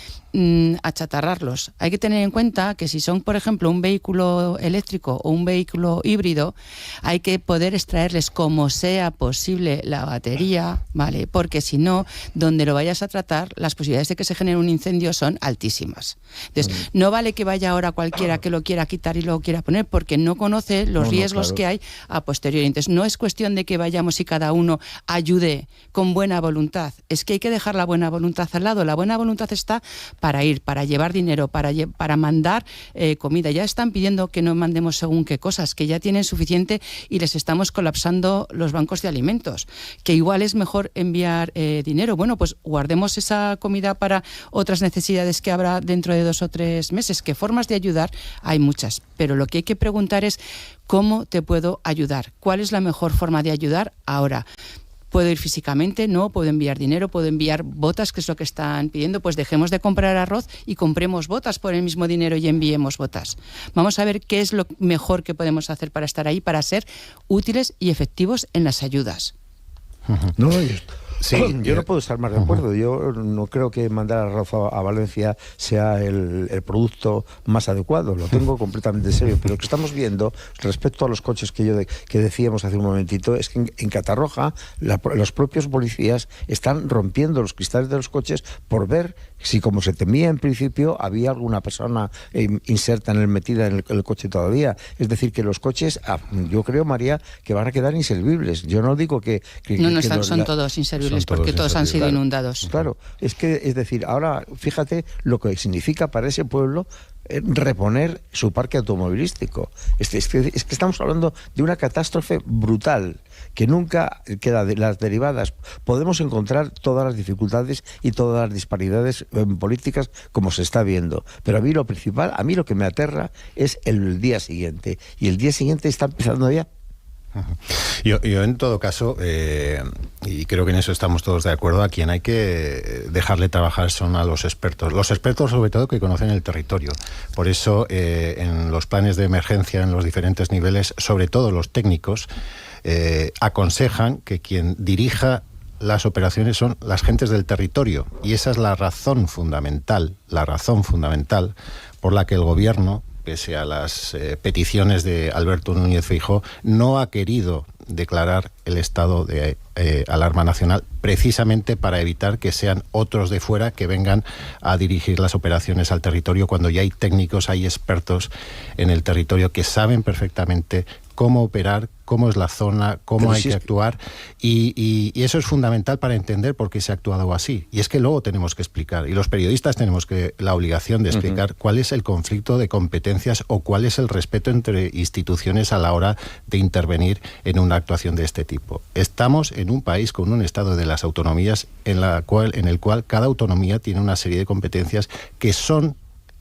S15: achatarrarlos. Hay que tener en cuenta que si son, por ejemplo, un vehículo eléctrico o un vehículo híbrido, hay que poder extraerles como sea posible la batería, ¿vale? Porque si no, donde lo vayas a tratar, las posibilidades de que se genere un incendio son altísimas. Entonces, no vale que vaya ahora cualquiera que lo quiera quitar y lo quiera poner, porque no conoce los riesgos que hay a posteriori. Entonces, no es cuestión de que vayamos y cada uno ayude con buena voluntad. Es que hay que dejar la buena voluntad al lado. La buena voluntad está para ir, para llevar dinero, para mandar comida. Ya están pidiendo que no mandemos según qué cosas, que ya tienen suficiente y les estamos colapsando los bancos de alimentos. Que igual es mejor enviar dinero. Bueno, pues guardemos esa comida para otras necesidades que habrá dentro de 2 o 3 meses. ¿Qué formas de ayudar? Hay muchas. Pero lo que hay que preguntar es ¿cómo te puedo ayudar? ¿Cuál es la mejor forma de ayudar ahora? ¿Puedo ir físicamente? No. ¿Puedo enviar dinero? ¿Puedo enviar botas? Que es lo que están pidiendo. Pues dejemos de comprar arroz y compremos botas por el mismo dinero y enviemos botas. Vamos a ver qué es lo mejor que podemos hacer para estar ahí, para ser útiles y efectivos en las ayudas.
S17: No, yo no puedo estar más de acuerdo. Yo no creo que mandar arroz a Valencia sea el producto más adecuado. Lo tengo completamente serio. Pero lo que estamos viendo respecto a los coches que decíamos hace un momentito es que en Catarroja los propios policías están rompiendo los cristales de los coches por ver si, como se temía en principio, había alguna persona metida en el coche todavía. Es decir, que los coches, yo creo, María, que van a quedar inservibles. Yo no digo que
S15: son todos inservibles porque todos han sido inundados.
S17: Claro, es decir, ahora fíjate lo que significa para ese pueblo reponer su parque automovilístico. Es que estamos hablando de una catástrofe brutal que nunca queda de las derivadas. Podemos encontrar todas las dificultades y todas las disparidades políticas como se está viendo, pero a mí lo principal, a mí lo que me aterra es el día siguiente, y el día siguiente está empezando ya.
S14: Yo en todo caso, y creo que en eso estamos todos de acuerdo, a quien hay que dejarle trabajar son a los expertos sobre todo que conocen el territorio. Por eso en los planes de emergencia en los diferentes niveles, sobre todo los técnicos, aconsejan que quien dirija las operaciones son las gentes del territorio, y esa es la razón fundamental por la que el gobierno, pese a las peticiones de Alberto Núñez Feijóo, no ha querido declarar el estado de alarma nacional, precisamente para evitar que sean otros de fuera que vengan a dirigir las operaciones al territorio, cuando ya hay técnicos, hay expertos en el territorio que saben perfectamente cómo operar, cómo es la zona, cómo hay que actuar, y eso es fundamental para entender por qué se ha actuado así. Y es que luego tenemos que explicar, y los periodistas tenemos la obligación de explicar cuál es el conflicto de competencias o cuál es el respeto entre instituciones a la hora de intervenir en una actuación de este tipo. Estamos en un país con un estado de las autonomías en el cual cada autonomía tiene una serie de competencias que son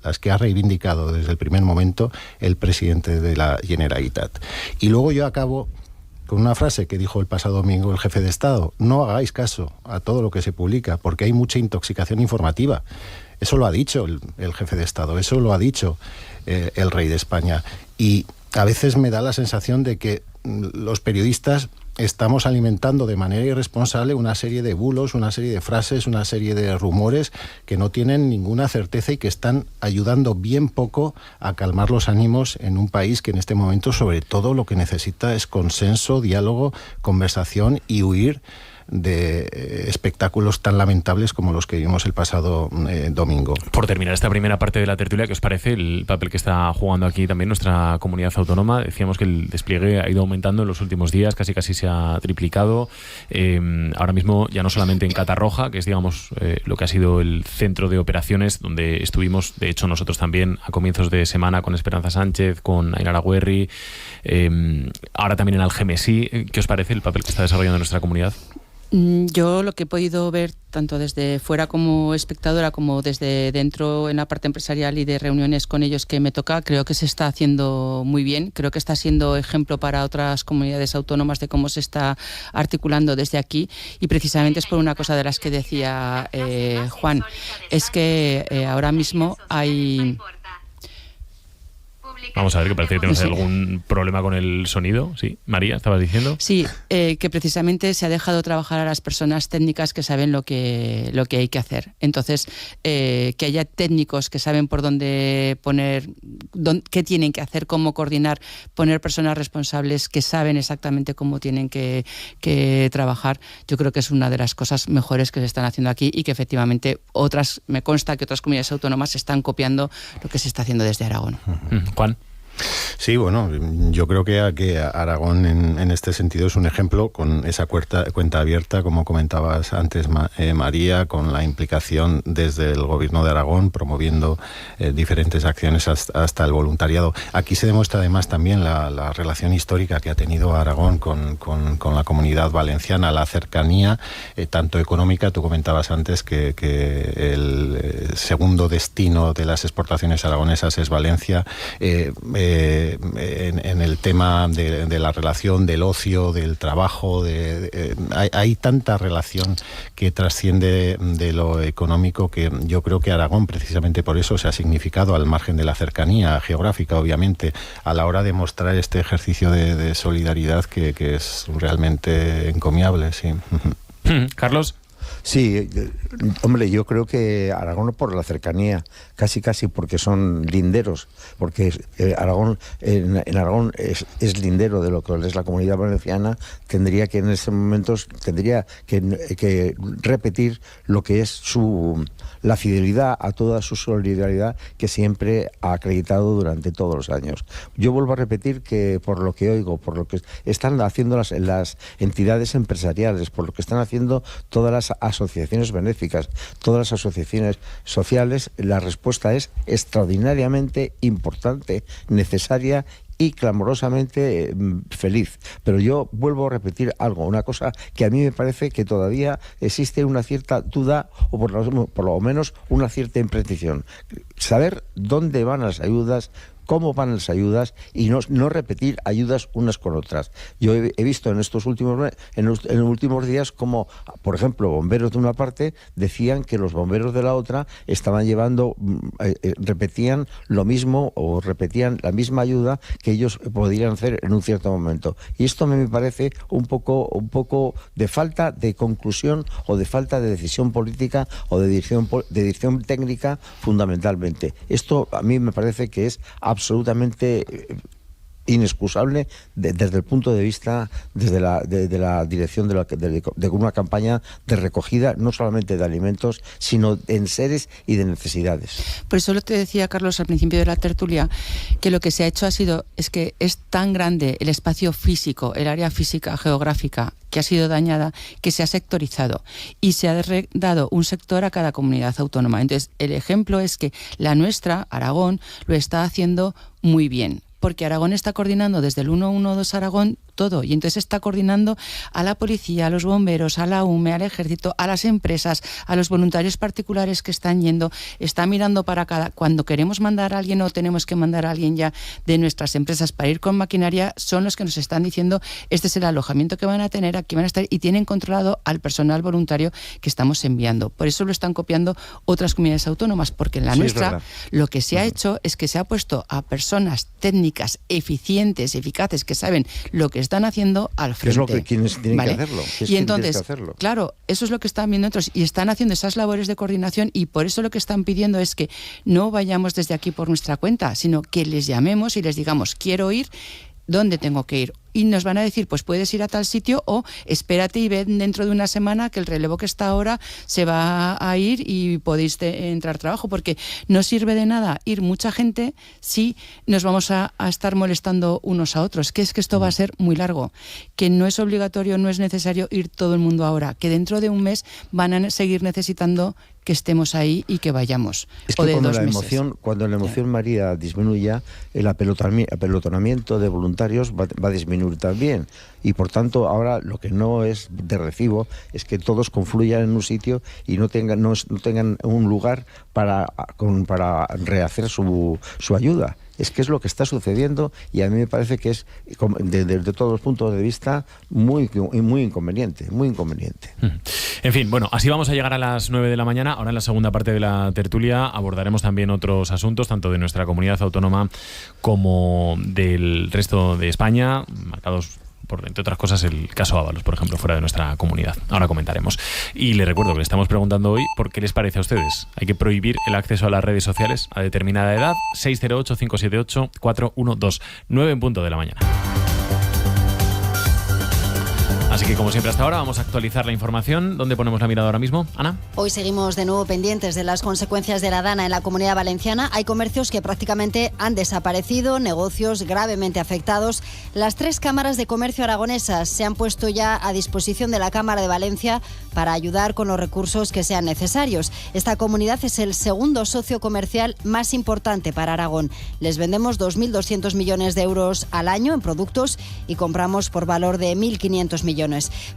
S14: las que ha reivindicado desde el primer momento el presidente de la Generalitat. Y luego yo acabo con una frase que dijo el pasado domingo el jefe de Estado: no hagáis caso a todo lo que se publica, porque hay mucha intoxicación informativa. Eso lo ha dicho el jefe de Estado, eso lo ha dicho el rey de España. Y a veces me da la sensación de que los periodistas estamos alimentando de manera irresponsable una serie de bulos, una serie de frases, una serie de rumores que no tienen ninguna certeza y que están ayudando bien poco a calmar los ánimos en un país que en este momento sobre todo lo que necesita es consenso, diálogo, conversación y huir espectáculos tan lamentables como los que vimos el pasado domingo.
S1: Por terminar esta primera parte de la tertulia, ¿qué os parece el papel que está jugando aquí también nuestra comunidad autónoma? Decíamos que el despliegue ha ido aumentando en los últimos días, casi se ha triplicado. Ahora mismo ya no solamente en Catarroja, que es digamos lo que ha sido el centro de operaciones donde estuvimos, de hecho nosotros también a comienzos de semana con Esperanza Sánchez, con Ainara Güerri, ahora también en Algemesí. ¿Qué os parece el papel que está desarrollando nuestra comunidad?
S15: Yo lo que he podido ver tanto desde fuera como espectadora como desde dentro en la parte empresarial y de reuniones con ellos que me toca, creo que se está haciendo muy bien. Creo que está siendo ejemplo para otras comunidades autónomas de cómo se está articulando desde aquí, y precisamente es por una cosa de las que decía Juan, es que ahora mismo hay...
S1: Vamos a ver, que parece que tenemos algún problema con el sonido. Sí, María, ¿estabas diciendo?
S15: Sí, que precisamente se ha dejado trabajar a las personas técnicas que saben lo que hay que hacer. Entonces, que haya técnicos que saben por dónde poner, qué tienen que hacer, cómo coordinar, poner personas responsables que saben exactamente cómo tienen que trabajar. Yo creo que es una de las cosas mejores que se están haciendo aquí, y que efectivamente me consta que otras comunidades autónomas están copiando lo que se está haciendo desde Aragón.
S1: Juan.
S14: Sí, bueno, yo creo que Aragón en este sentido es un ejemplo, con esa cuenta abierta, como comentabas antes, María, con la implicación desde el Gobierno de Aragón, promoviendo diferentes acciones hasta el voluntariado. Aquí se demuestra además también la relación histórica que ha tenido Aragón con la Comunidad Valenciana, la cercanía, tanto económica. Tú comentabas antes que el segundo destino de las exportaciones aragonesas es Valencia. En el tema de la relación del ocio, del trabajo, hay tanta relación que trasciende de lo económico, que yo creo que Aragón precisamente por eso se ha significado, al margen de la cercanía geográfica, obviamente, a la hora de mostrar este ejercicio de solidaridad que es realmente encomiable. Sí.
S1: Carlos.
S17: Sí, hombre, yo creo que Aragón, por la cercanía, casi porque son linderos, porque Aragón en Aragón es lindero de lo que es la Comunidad Valenciana, tendría que en estos momentos que repetir lo que es la fidelidad a toda su solidaridad que siempre ha acreditado durante todos los años. Yo vuelvo a repetir que, por lo que oigo, por lo que están haciendo las entidades empresariales, por lo que están haciendo todas las asociaciones benéficas, todas las asociaciones sociales, la respuesta es extraordinariamente importante, necesaria y clamorosamente feliz. Pero yo vuelvo a repetir una cosa que a mí me parece que todavía existe una cierta duda, o por lo menos una cierta imprecisión. Saber dónde van las ayudas, cómo van las ayudas, y no repetir ayudas unas con otras. Yo he visto en estos últimos días como, por ejemplo, bomberos de una parte decían que los bomberos de la otra estaban repetían lo mismo, o repetían la misma ayuda que ellos podrían hacer en un cierto momento. Y esto me parece un poco de falta de conclusión, o de falta de decisión política, o de dirección técnica, fundamentalmente. Esto a mí me parece que es absolutamente inexcusable desde el punto de vista de la dirección de una campaña de recogida, no solamente de alimentos, sino de enseres y de necesidades.
S15: Por eso te decía, Carlos, al principio de la tertulia, que lo que se ha hecho es que es tan grande el espacio físico, el área física geográfica que ha sido dañada, que se ha sectorizado y se ha dado un sector a cada comunidad autónoma. Entonces, el ejemplo es que la nuestra, Aragón, lo está haciendo muy bien, porque Aragón está coordinando desde el 112 Aragón todo, y entonces está coordinando a la policía, a los bomberos, a la UME, al ejército, a las empresas, a los voluntarios particulares que están yendo, está mirando para cuando queremos mandar a alguien o tenemos que mandar a alguien ya de nuestras empresas para ir con maquinaria, son los que nos están diciendo este es el alojamiento que van a tener, aquí van a estar, y tienen controlado al personal voluntario que estamos enviando. Por eso lo están copiando otras comunidades autónomas, porque en la nuestra lo que se ha hecho es que se ha puesto a personas técnicas eficientes, eficaces, que saben lo que están haciendo al frente.
S17: Es lo que quienes tienen que hacerlo.
S15: Y entonces, claro, eso es lo que están viendo otros, y están haciendo esas labores de coordinación, y por eso lo que están pidiendo es que no vayamos desde aquí por nuestra cuenta, sino que les llamemos y les digamos, quiero ir, ¿dónde tengo que ir? y nos van a decir, pues puedes ir a tal sitio o espérate y ven dentro de una semana que el relevo que está ahora se va a ir y podéis entrar trabajo, porque no sirve de nada ir mucha gente si nos vamos a estar molestando unos a otros, que es que esto va a ser muy largo, que no es obligatorio, no es necesario ir todo el mundo ahora, que dentro de un mes van a seguir necesitando que estemos ahí y que vayamos.
S17: Es que cuando la emoción, María, disminuya, el apelotonamiento de voluntarios va a disminuir también. Y por tanto, ahora lo que no es de recibo es que todos confluyan en un sitio y no tengan un lugar para rehacer su ayuda. Es que es lo que está sucediendo y a mí me parece que es, desde todos los puntos de vista, muy inconveniente, muy inconveniente.
S1: En fin, bueno, así vamos a llegar a las 9 de la mañana. Ahora en la segunda parte de la tertulia abordaremos también otros asuntos, tanto de nuestra comunidad autónoma como del resto de España, marcados por, entre otras cosas, el caso Ábalos, por ejemplo, fuera de nuestra comunidad. Ahora comentaremos. Y les recuerdo que le estamos preguntando hoy por qué les parece a ustedes. ¿Hay que prohibir el acceso a las redes sociales a determinada edad? 608-578-412. 9 en punto de la mañana. Así que, como siempre hasta ahora, vamos a actualizar la información. ¿Dónde ponemos la mirada ahora mismo, Ana?
S18: Hoy seguimos de nuevo pendientes de las consecuencias de la Dana en la Comunidad Valenciana. Hay comercios que prácticamente han desaparecido, negocios gravemente afectados. Las 3 cámaras de comercio aragonesas se han puesto ya a disposición de la Cámara de Valencia para ayudar con los recursos que sean necesarios. Esta comunidad es el segundo socio comercial más importante para Aragón. Les vendemos 2.200 millones de euros al año en productos y compramos por valor de 1.500 millones.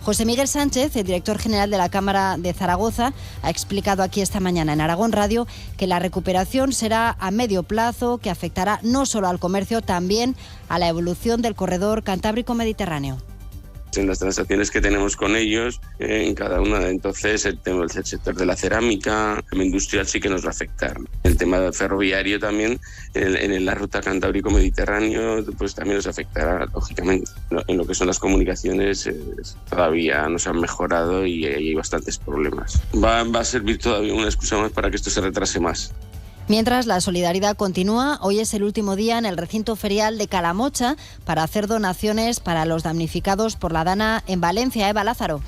S18: José Miguel Sánchez, el director general de la Cámara de Zaragoza, ha explicado aquí esta mañana en Aragón Radio que la recuperación será a medio plazo, que afectará no solo al comercio, también a la evolución del corredor Cantábrico-Mediterráneo.
S2: En las transacciones que tenemos con ellos, en cada una, entonces el sector de la cerámica, el industrial sí que nos va a afectar. El tema ferroviario también, en la ruta Cantábrico-Mediterráneo, pues también nos afectará, lógicamente. En lo que son las comunicaciones todavía no se han mejorado y hay bastantes problemas. Va a servir todavía una excusa más para que esto se retrase más.
S18: Mientras, la solidaridad continúa. Hoy es el último día en el recinto ferial de Calamocha para hacer donaciones para los damnificados por la Dana en Valencia. Eva Lázaro.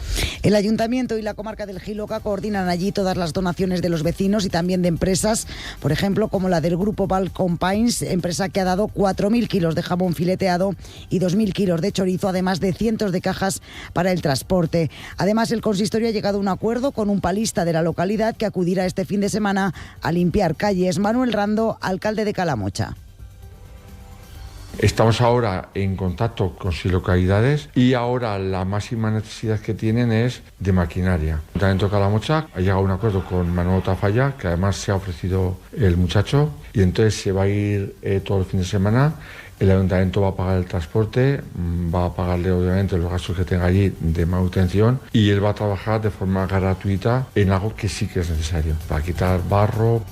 S19: El Ayuntamiento y la comarca del Giloca coordinan allí todas las donaciones de los vecinos y también de empresas, por ejemplo, como la del grupo Balcon Pines, empresa que ha dado 4.000 kilos de jamón fileteado y 2.000 kilos de chorizo, además de cientos de cajas para el transporte. Además, el consistorio ha llegado a un acuerdo con un palista de la localidad que acudirá este fin de semana a limpiar calles. Manuel Rando, alcalde de Calamocha.
S20: Estamos ahora en contacto con 6 localidades y ahora la máxima necesidad que tienen es de maquinaria. El Ayuntamiento de Calamocha ha llegado a un acuerdo con Manuel Tafalla, que además se ha ofrecido el muchacho, y entonces se va a ir todo el fin de semana. El Ayuntamiento va a pagar el transporte, va a pagarle obviamente los gastos que tenga allí de manutención y él va a trabajar de forma gratuita en algo que sí que es necesario, para quitar barro.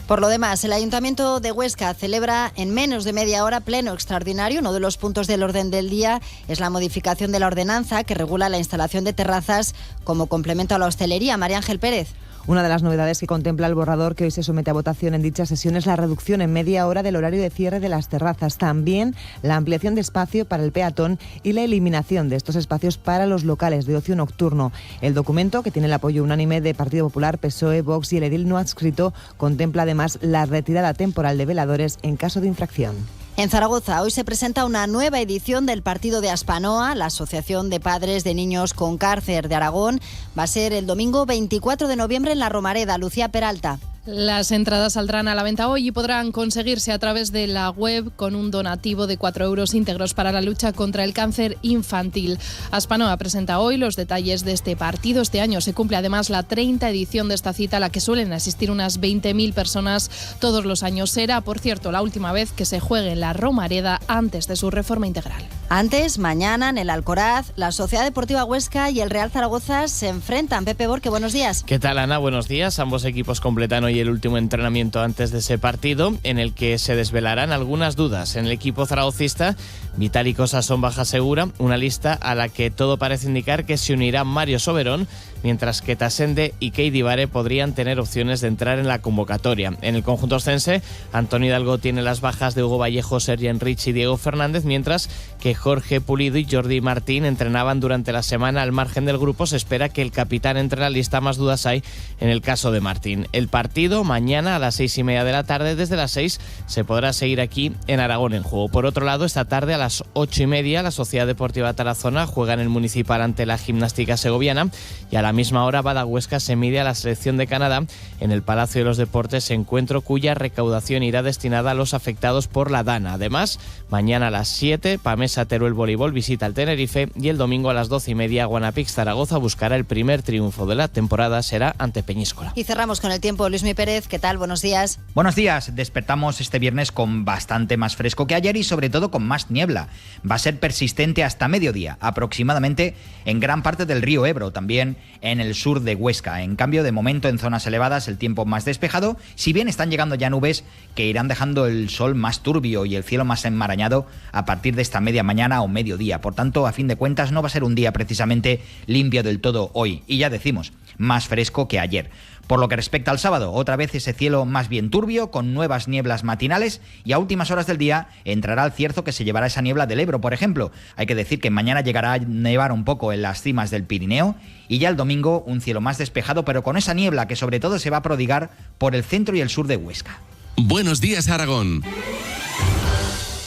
S18: Por lo demás, el Ayuntamiento de Huesca celebra en menos de media hora pleno extraordinario. Uno de los puntos del orden del día es la modificación de la ordenanza que regula la instalación de terrazas como complemento a la hostelería. María Ángel Pérez.
S21: Una de las novedades que contempla el borrador que hoy se somete a votación en dicha sesión es la reducción en media hora del horario de cierre de las terrazas. También la ampliación de espacio para el peatón y la eliminación de estos espacios para los locales de ocio nocturno. El documento, que tiene el apoyo unánime de Partido Popular, PSOE, Vox y el edil no adscrito, contempla además la retirada temporal de veladores en caso de infracción.
S18: En Zaragoza, hoy se presenta una nueva edición del Partido de Aspanoa, la Asociación de Padres de Niños con Cáncer de Aragón. Va a ser el domingo 24 de noviembre en La Romareda. Lucía Peralta.
S13: Las entradas saldrán a la venta hoy y podrán conseguirse a través de la web con un donativo de 4 euros íntegros para la lucha contra el cáncer infantil. Aspanoa presenta hoy los detalles de este partido. Este año se cumple además la 30ª edición de esta cita, a la que suelen asistir unas 20.000 personas todos los años. Será, por cierto, la última vez que se juegue en La Romareda antes de su reforma integral.
S18: Antes, mañana, en el Alcoraz, la Sociedad Deportiva Huesca y el Real Zaragoza se enfrentan. Pepe Borque, buenos días.
S22: ¿Qué tal, Ana? Buenos días. Ambos equipos completan hoy el último entrenamiento antes de ese partido, en el que se desvelarán algunas dudas en el equipo zaragocista Vitali Cosa son baja segura, una lista a la que todo parece indicar que se unirá Mario Soberón, mientras que Tasende y Keidi Vare podrían tener opciones de entrar en la convocatoria. En el conjunto oscense, Antonio Hidalgo tiene las bajas de Hugo Vallejo, Sergi Enrich y Diego Fernández, mientras que Jorge Pulido y Jordi Martín entrenaban durante la semana al margen del grupo. Se espera que el capitán entre en la lista, más dudas hay en el caso de Martín. El partido mañana a las 6:30 de la tarde, desde las 6 se podrá seguir aquí en Aragón en Juego. Por otro lado, esta tarde a las 8:30 la Sociedad Deportiva Tarazona juega en el Municipal ante la Gimnástica Segoviana, y a la misma hora Bada Huesca se mide a la selección de Canadá en el Palacio de los Deportes, encuentro cuya recaudación irá destinada a los afectados por la Dana. Además, mañana a las 7 Pamesa Teruel Voleibol visita al Tenerife, y el domingo a las 12:30 Guanapix Zaragoza buscará el primer triunfo de la temporada, será ante Peñíscola.
S18: Y cerramos con el tiempo. Luismi Pérez, ¿qué tal? Buenos días.
S3: Buenos días. Despertamos este viernes con bastante más fresco que ayer y sobre todo con más niebla. Va a ser persistente hasta mediodía, aproximadamente en gran parte del río Ebro, también en el sur de Huesca. En cambio, de momento en zonas elevadas el tiempo más despejado, si bien están llegando ya nubes que irán dejando el sol más turbio y el cielo más enmarañado a partir de esta media mañana o mediodía. Por tanto, a fin de cuentas, no va a ser un día precisamente limpio del todo hoy. Y ya decimos, más fresco que ayer. Por lo que respecta al sábado, otra vez ese cielo más bien turbio, con nuevas nieblas matinales, y a últimas horas del día entrará el cierzo que se llevará esa niebla del Ebro, por ejemplo. Hay que decir que mañana llegará a nevar un poco en las cimas del Pirineo, y ya el domingo un cielo más despejado, pero con esa niebla que sobre todo se va a prodigar por el centro y el sur de Huesca.
S12: Buenos días, Aragón.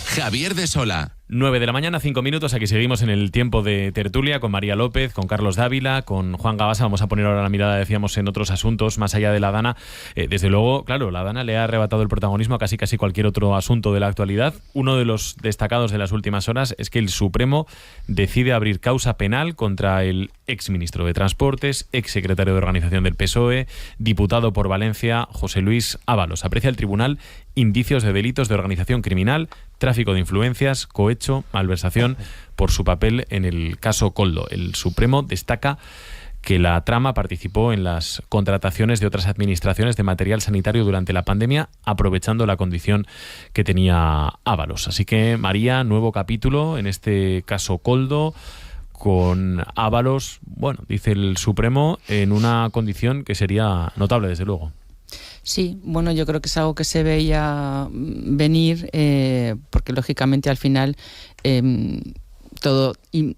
S12: Javier de Sola.
S1: 9 de la mañana, 5 minutos. Aquí seguimos en el tiempo de tertulia con María López, con Carlos Dávila, con Juan Gabasa. Vamos a poner ahora la mirada, decíamos, en otros asuntos más allá de la Dana. Desde luego, claro, la Dana le ha arrebatado el protagonismo a casi cualquier otro asunto de la actualidad. Uno de los destacados de las últimas horas es que el Supremo decide abrir causa penal contra el exministro de Transportes, exsecretario de Organización del PSOE, diputado por Valencia, José Luis Ábalos. Aprecia el tribunal indicios de delitos de organización criminal, tráfico de influencias, cohecho, malversación por su papel en el caso Koldo. El Supremo destaca que la trama participó en las contrataciones de otras administraciones de material sanitario durante la pandemia, aprovechando la condición que tenía Ábalos. Así que, María, nuevo capítulo en este caso Koldo, con Ábalos, bueno, dice el Supremo, en una condición que sería notable, desde luego.
S15: Sí, bueno, yo creo que es algo que se veía venir, porque lógicamente al final todo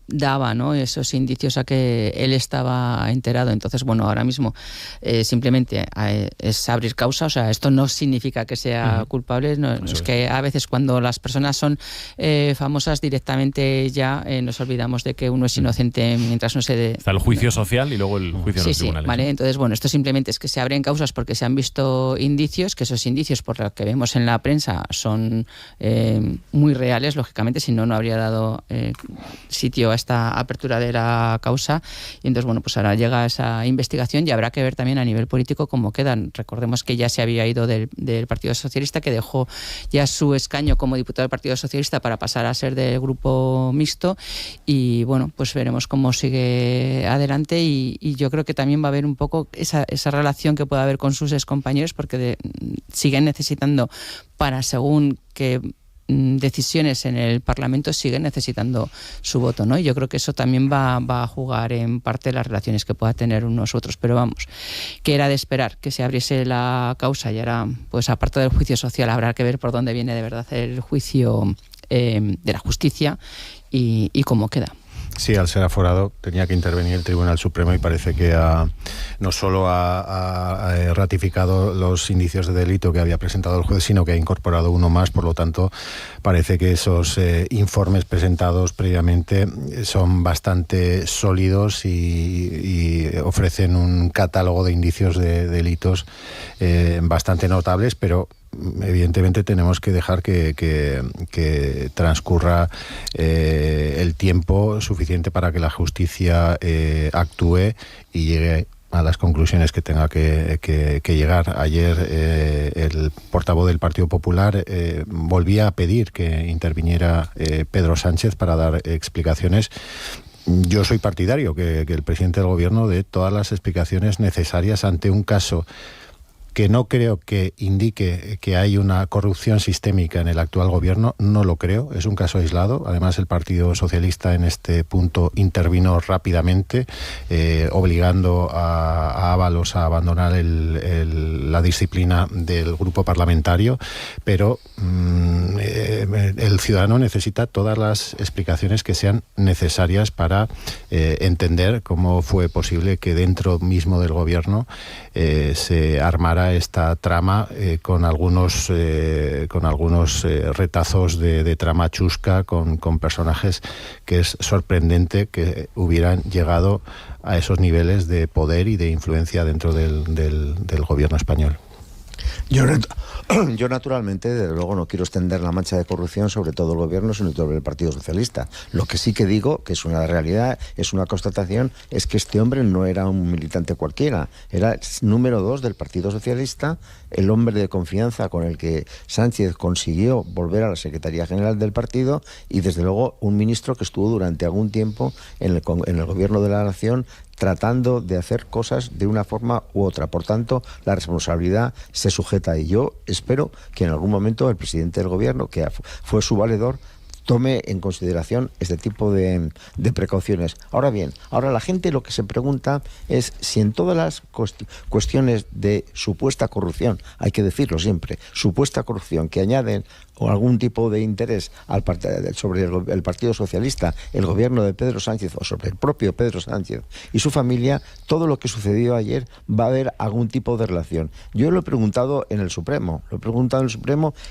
S15: daba, ¿no?, esos indicios a que él estaba enterado. Entonces, bueno, ahora mismo simplemente es abrir causa. O sea, esto no significa que sea culpable. No, es que a veces cuando las personas son famosas directamente ya nos olvidamos de que uno es inocente mientras no se... Está
S1: el juicio social y luego el juicio en los tribunales.
S15: Sí, vale. Entonces, bueno, esto simplemente es que se abren causas porque se han visto indicios, que esos indicios, por lo que vemos en la prensa, son muy reales, lógicamente, si no, no habría dado sitio a esta apertura de la causa. Y entonces, bueno, pues ahora llega esa investigación y habrá que ver también a nivel político cómo quedan. Recordemos que ya se había ido del Partido Socialista, que dejó ya su escaño como diputado del Partido Socialista para pasar a ser del grupo mixto, y bueno, pues veremos cómo sigue adelante, y yo creo que también va a haber un poco esa relación que pueda haber con sus excompañeros, porque siguen necesitando, para según que decisiones en el Parlamento, siguen necesitando su voto, ¿no? Y yo creo que eso también va a jugar en parte las relaciones que pueda tener unos u otros, pero vamos, que era de esperar que se abriese la causa, y ahora, pues aparte del juicio social, habrá que ver por dónde viene de verdad el juicio de la justicia y cómo queda.
S14: Sí, al ser aforado tenía que intervenir el Tribunal Supremo, y parece que no solo ha ratificado los indicios de delito que había presentado el juez, sino que ha incorporado uno más. Por lo tanto, parece que esos informes presentados previamente son bastante sólidos y ofrecen un catálogo de indicios de delitos bastante notables, pero evidentemente tenemos que dejar que transcurra el tiempo suficiente para que la justicia actúe y llegue a las conclusiones que tenga que llegar. Ayer el portavoz del Partido Popular volvía a pedir que interviniera Pedro Sánchez para dar explicaciones. Yo soy partidario que el presidente del Gobierno dé todas las explicaciones necesarias ante un caso Que no creo que indique que hay una corrupción sistémica en el actual gobierno, no lo creo, es un caso aislado. Además, el Partido Socialista en este punto intervino rápidamente, obligando a Ábalos a abandonar la disciplina del grupo parlamentario, pero el ciudadano necesita todas las explicaciones que sean necesarias para entender cómo fue posible que dentro mismo del gobierno se armara esta trama con algunos retazos de trama chusca con personajes que es sorprendente que hubieran llegado a esos niveles de poder y de influencia dentro del gobierno español.
S17: Yo naturalmente, desde luego, no quiero extender la mancha de corrupción sobre todo el gobierno, sino sobre el Partido Socialista. Lo que sí que digo, que es una realidad, es una constatación, es que este hombre no era un militante cualquiera, era el número 2 del Partido Socialista, el hombre de confianza con el que Sánchez consiguió volver a la Secretaría General del partido y, desde luego, un ministro que estuvo durante algún tiempo en el gobierno de la Nación tratando de hacer cosas de una forma u otra. Por tanto, la responsabilidad se sujeta a ello. Espero que en algún momento el presidente del gobierno, que fue su valedor, tome en consideración este tipo de precauciones. Ahora bien, la gente lo que se pregunta es si en todas las cuestiones de supuesta corrupción, hay que decirlo siempre, supuesta corrupción que añaden o algún tipo de interés sobre el Partido Socialista, el gobierno de Pedro Sánchez o sobre el propio Pedro Sánchez y su familia, todo lo que sucedió ayer va a haber algún tipo de relación. Yo lo he preguntado en el Supremo,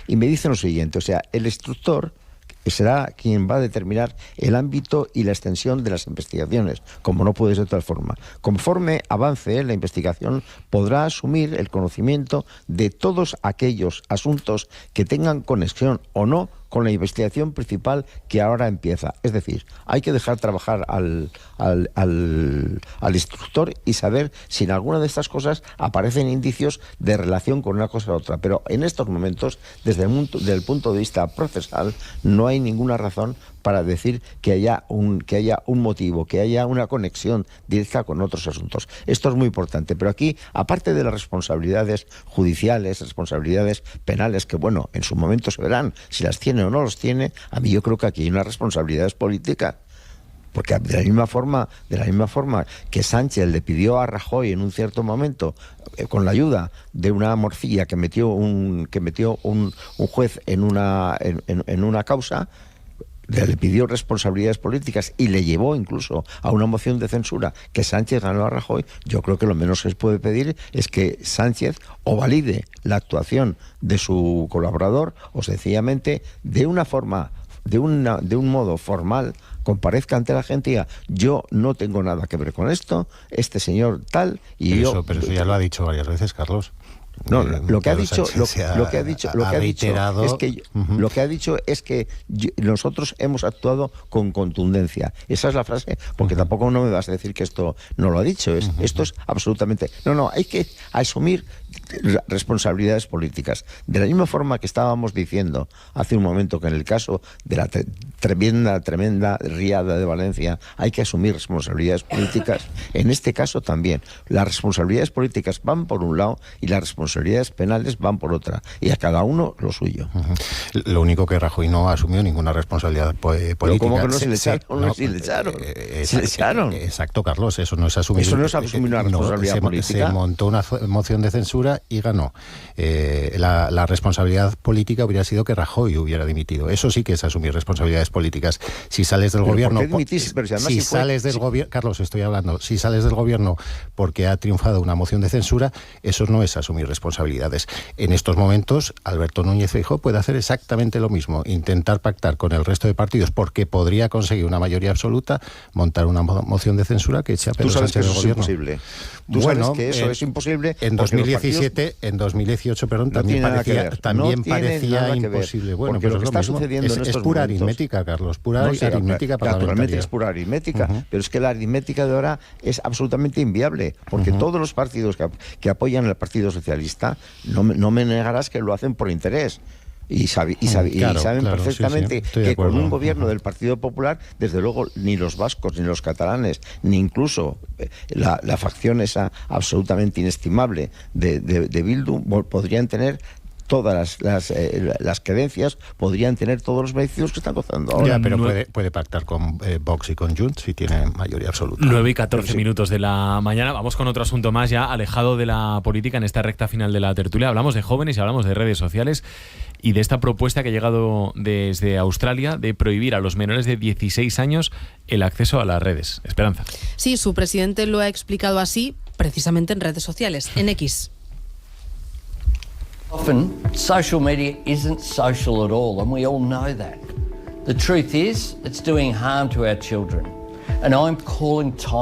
S17: y me dicen lo siguiente, o sea, el instructor será quien va a determinar el ámbito y la extensión de las investigaciones, como no puede ser de otra forma. Conforme avance la investigación, podrá asumir el conocimiento de todos aquellos asuntos que tengan conexión o no con la investigación principal que ahora empieza. Es decir, hay que dejar trabajar al instructor y saber si en alguna de estas cosas aparecen indicios de relación con una cosa u otra. Pero en estos momentos, desde el punto de vista procesal, no hay ninguna razón para decir que haya un motivo, que haya una conexión directa con otros asuntos. Esto es muy importante, pero aquí, aparte de las responsabilidades judiciales, responsabilidades penales, que bueno, en su momento se verán si las tiene o no las tiene, a mí yo creo que aquí hay unas responsabilidades políticas. Porque de la misma forma que Sánchez le pidió a Rajoy en un cierto momento, con la ayuda de una morcilla que metió un juez en una causa, le pidió responsabilidades políticas y le llevó incluso a una moción de censura que Sánchez ganó a Rajoy, yo creo que lo menos que se puede pedir es que Sánchez o valide la actuación de su colaborador o sencillamente de un modo formal comparezca ante la gente y diga, yo no tengo nada que ver con esto, este señor tal y
S14: pero eso ya lo ha dicho varias veces, Carlos.
S17: No, lo que ha dicho es que nosotros hemos actuado con contundencia. Esa es la frase, porque tampoco no me vas a decir que esto no lo ha dicho. Esto es absolutamente... No, hay que asumir responsabilidades políticas. De la misma forma que estábamos diciendo hace un momento que en el caso de la tremenda riada de Valencia hay que asumir responsabilidades políticas, en este caso también. Las responsabilidades políticas van por un lado y las responsabilidades penales van por otra, y a cada uno lo suyo.
S14: Lo único que Rajoy no asumió ninguna responsabilidad política.
S17: Pero ¿cómo que no se le echaron? Se le echaron.
S14: Exacto, Carlos, eso no es asumir.
S17: Eso no es asumir una responsabilidad política.
S14: Se montó una moción de censura y ganó. La responsabilidad política hubiera sido que Rajoy hubiera dimitido. Eso sí que es asumir responsabilidades políticas. Si sales del gobierno... Carlos, estoy hablando. Si sales del gobierno porque ha triunfado una moción de censura, eso no es asumir responsabilidades. En estos momentos, Alberto Núñez Feijóo puede hacer exactamente lo mismo. Intentar pactar con el resto de partidos porque podría conseguir una mayoría absoluta, montar una moción de censura que eche a Pedro Sánchez del gobierno.
S17: Tú sabes que eso es imposible.
S14: En 2018, también parecía imposible. Bueno,
S17: porque lo que está sucediendo en estos
S14: pura
S17: momentos,
S14: aritmética, Carlos, pura aritmética parlamentaria.
S17: Naturalmente es pura aritmética, pero es que la aritmética de ahora es absolutamente inviable, porque todos los partidos que apoyan al Partido Socialista, no me negarás que lo hacen por interés. Y saben perfectamente que con un gobierno del Partido Popular, desde luego, ni los vascos, ni los catalanes, ni incluso la facción esa absolutamente inestimable de Bildu podrían tener todas las creencias, podrían tener todos los beneficios que están gozando ahora.
S14: Ya, pero puede pactar con Vox y con Junts si tiene mayoría absoluta.
S1: 9:14 minutos de la mañana. Vamos con otro asunto más ya alejado de la política en esta recta final de la tertulia. Hablamos de jóvenes y hablamos de redes sociales y de esta propuesta que ha llegado desde Australia de prohibir a los menores de 16 años el acceso a las redes. Esperanza.
S13: Sí, su presidente lo ha explicado así, precisamente en redes sociales, en X.
S4: Often, social media isn't social at all, and we all know that. The truth is, it's doing harm to our children.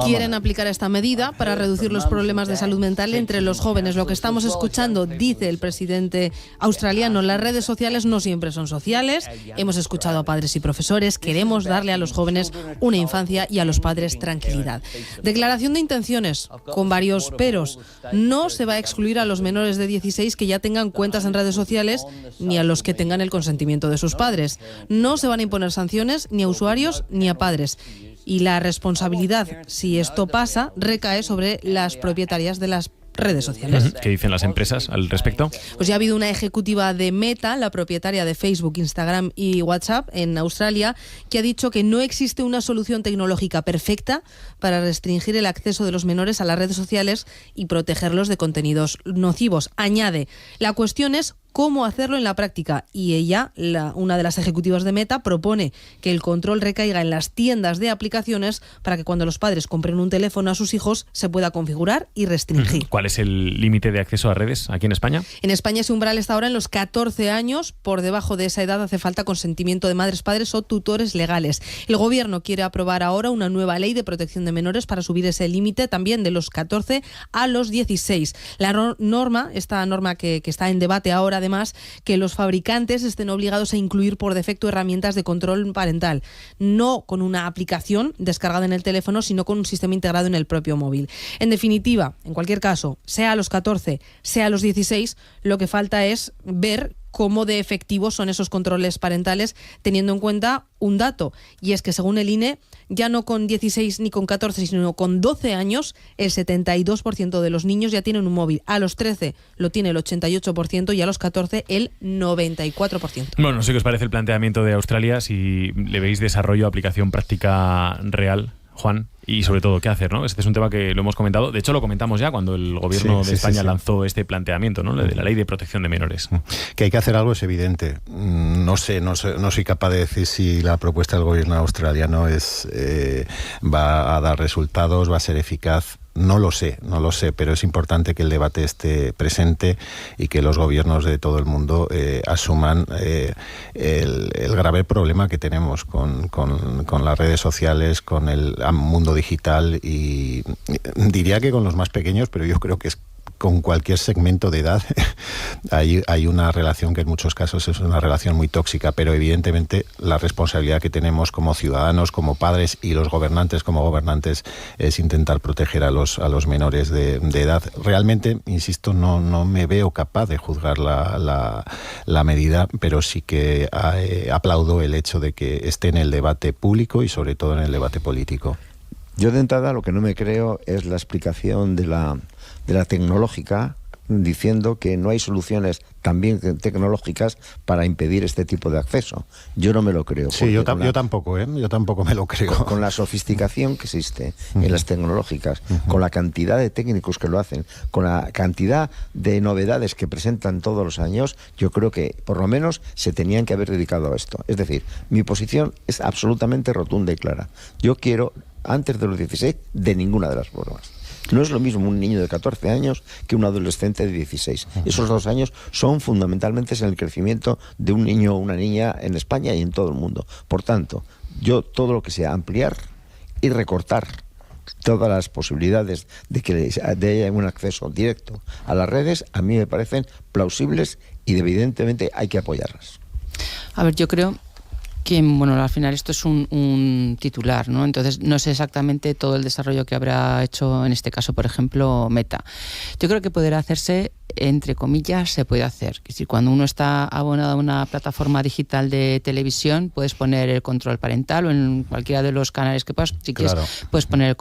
S13: Quieren aplicar esta medida para reducir los problemas de salud mental entre los jóvenes. Lo que estamos escuchando, dice el presidente australiano, las redes sociales no siempre son sociales. Hemos escuchado a padres y profesores. Queremos darle a los jóvenes una infancia y a los padres tranquilidad. Declaración de intenciones, con varios peros. No se va a excluir a los menores de 16 que ya tengan cuentas en redes sociales, ni a los que tengan el consentimiento de sus padres. No se van a imponer sanciones ni a usuarios ni a padres. Y la responsabilidad, si esto pasa, recae sobre las propietarias de las redes sociales.
S1: ¿Qué dicen las empresas al respecto?
S13: Pues ya ha habido una ejecutiva de Meta, la propietaria de Facebook, Instagram y WhatsApp en Australia, que ha dicho que no existe una solución tecnológica perfecta para restringir el acceso de los menores a las redes sociales y protegerlos de contenidos nocivos. Añade, la cuestión es cómo hacerlo en la práctica, y ella, una de las ejecutivas de Meta, propone que el control recaiga en las tiendas de aplicaciones para que cuando los padres compren un teléfono a sus hijos se pueda configurar y restringir.
S1: ¿Cuál es el límite de acceso a redes aquí en España?
S13: En España ese umbral está ahora en los 14 años. Por debajo de esa edad hace falta consentimiento de madres, padres o tutores legales. El gobierno quiere aprobar ahora una nueva ley de protección de menores para subir ese límite también de los 14 a los 16. Esta norma que está en debate ahora, además, que los fabricantes estén obligados a incluir por defecto herramientas de control parental, no con una aplicación descargada en el teléfono, sino con un sistema integrado en el propio móvil. En definitiva, en cualquier caso, sea a los 14, sea a los 16, lo que falta es ver cómo de efectivos son esos controles parentales, teniendo en cuenta un dato, y es que según el INE, ya no con 16 ni con 14, sino con 12 años, el 72% de los niños ya tienen un móvil. A los 13 lo tiene el 88% y a los 14 el 94%.
S1: Bueno, no sé qué os parece el planteamiento de Australia, si le veis desarrollo, aplicación práctica real, Juan, y sobre todo qué hacer, ¿no? Este es un tema que lo hemos comentado, de hecho lo comentamos ya cuando el gobierno de España lanzó este planteamiento, ¿no? De la ley de protección de menores.
S14: Que hay que hacer algo es evidente. No soy capaz de decir si la propuesta del gobierno australiano va a dar resultados, va a ser eficaz. No lo sé, pero es importante que el debate esté presente y que los gobiernos de todo el mundo asuman el grave problema que tenemos con las redes sociales, con el mundo digital, y diría que con los más pequeños, pero yo creo que es con cualquier segmento de edad hay una relación que en muchos casos es una relación muy tóxica, pero evidentemente la responsabilidad que tenemos como ciudadanos, como padres, y los gobernantes como gobernantes es intentar proteger a los menores de edad. Realmente, insisto, no me veo capaz de juzgar la medida, pero sí que aplaudo el hecho de que esté en el debate público y sobre todo en el debate político.
S17: Yo de entrada lo que no me creo es la explicación de la tecnológica, diciendo que no hay soluciones también tecnológicas para impedir este tipo de acceso. Yo no me lo creo.
S14: Sí, yo tampoco me lo creo.
S17: Con la sofisticación que existe en las tecnológicas, con la cantidad de técnicos que lo hacen, con la cantidad de novedades que presentan todos los años, yo creo que por lo menos se tenían que haber dedicado a esto. Es decir, mi posición es absolutamente rotunda y clara. Yo quiero, antes de los 16, de ninguna de las formas. No es lo mismo un niño de 14 años que un adolescente de 16. Esos 2 años son fundamentalmente en el crecimiento de un niño o una niña en España y en todo el mundo. Por tanto, yo todo lo que sea ampliar y recortar todas las posibilidades de que haya un acceso directo a las redes, a mí me parecen plausibles y evidentemente hay que apoyarlas.
S15: A ver, yo creo que, bueno, al final esto es un titular, ¿no? Entonces no sé exactamente todo el desarrollo que habrá hecho en este caso, por ejemplo, Meta. Yo creo que podrá hacerse entre comillas, se puede hacer. Es decir, cuando uno está abonado a una plataforma digital de televisión, puedes poner el control parental o en cualquiera de los canales que puedas, si quieres, puedes poner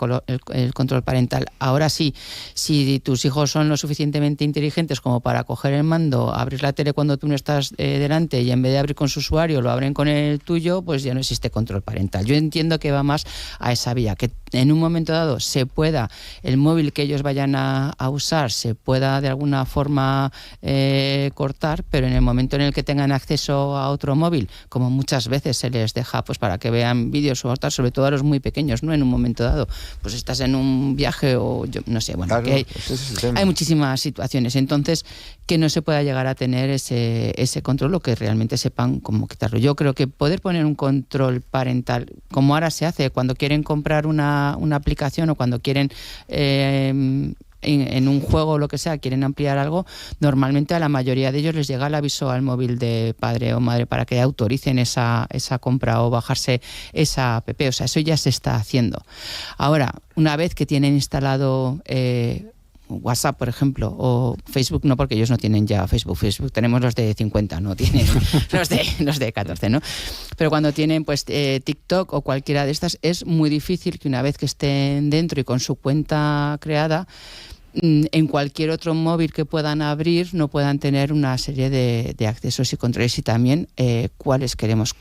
S15: el control parental. Ahora sí, si tus hijos son lo suficientemente inteligentes como para coger el mando, abrir la tele cuando tú no estás delante y en vez de abrir con su usuario lo abren con el tuyo, pues ya no existe control parental. Yo entiendo que va más a esa vía, que en un momento dado se pueda, el móvil que ellos vayan a usar se pueda de alguna forma cortar, pero en el momento en el que tengan acceso a otro móvil, como muchas veces se les deja pues para que vean vídeos o tal, sobre todo a los muy pequeños, ¿no? En un momento dado, pues estás en un viaje o yo no sé, bueno, claro, que hay muchísimas situaciones, entonces que no se pueda llegar a tener ese control o que realmente sepan cómo quitarlo. Yo creo que poder poner un control parental, como ahora se hace cuando quieren comprar una aplicación o cuando quieren en un juego o lo que sea, quieren ampliar algo, normalmente a la mayoría de ellos les llega el aviso al móvil de padre o madre para que autoricen esa compra o bajarse esa app. O sea, eso ya se está haciendo. Ahora, una vez que tienen instalado WhatsApp, por ejemplo, o Facebook, no, porque ellos no tienen ya Facebook. Tenemos los de 50, no tienen los de 14, ¿no? Pero cuando tienen pues TikTok o cualquiera de estas, es muy difícil que una vez que estén dentro y con su cuenta creada, en cualquier otro móvil que puedan abrir no puedan tener una serie de accesos y controles, y también cuáles queremos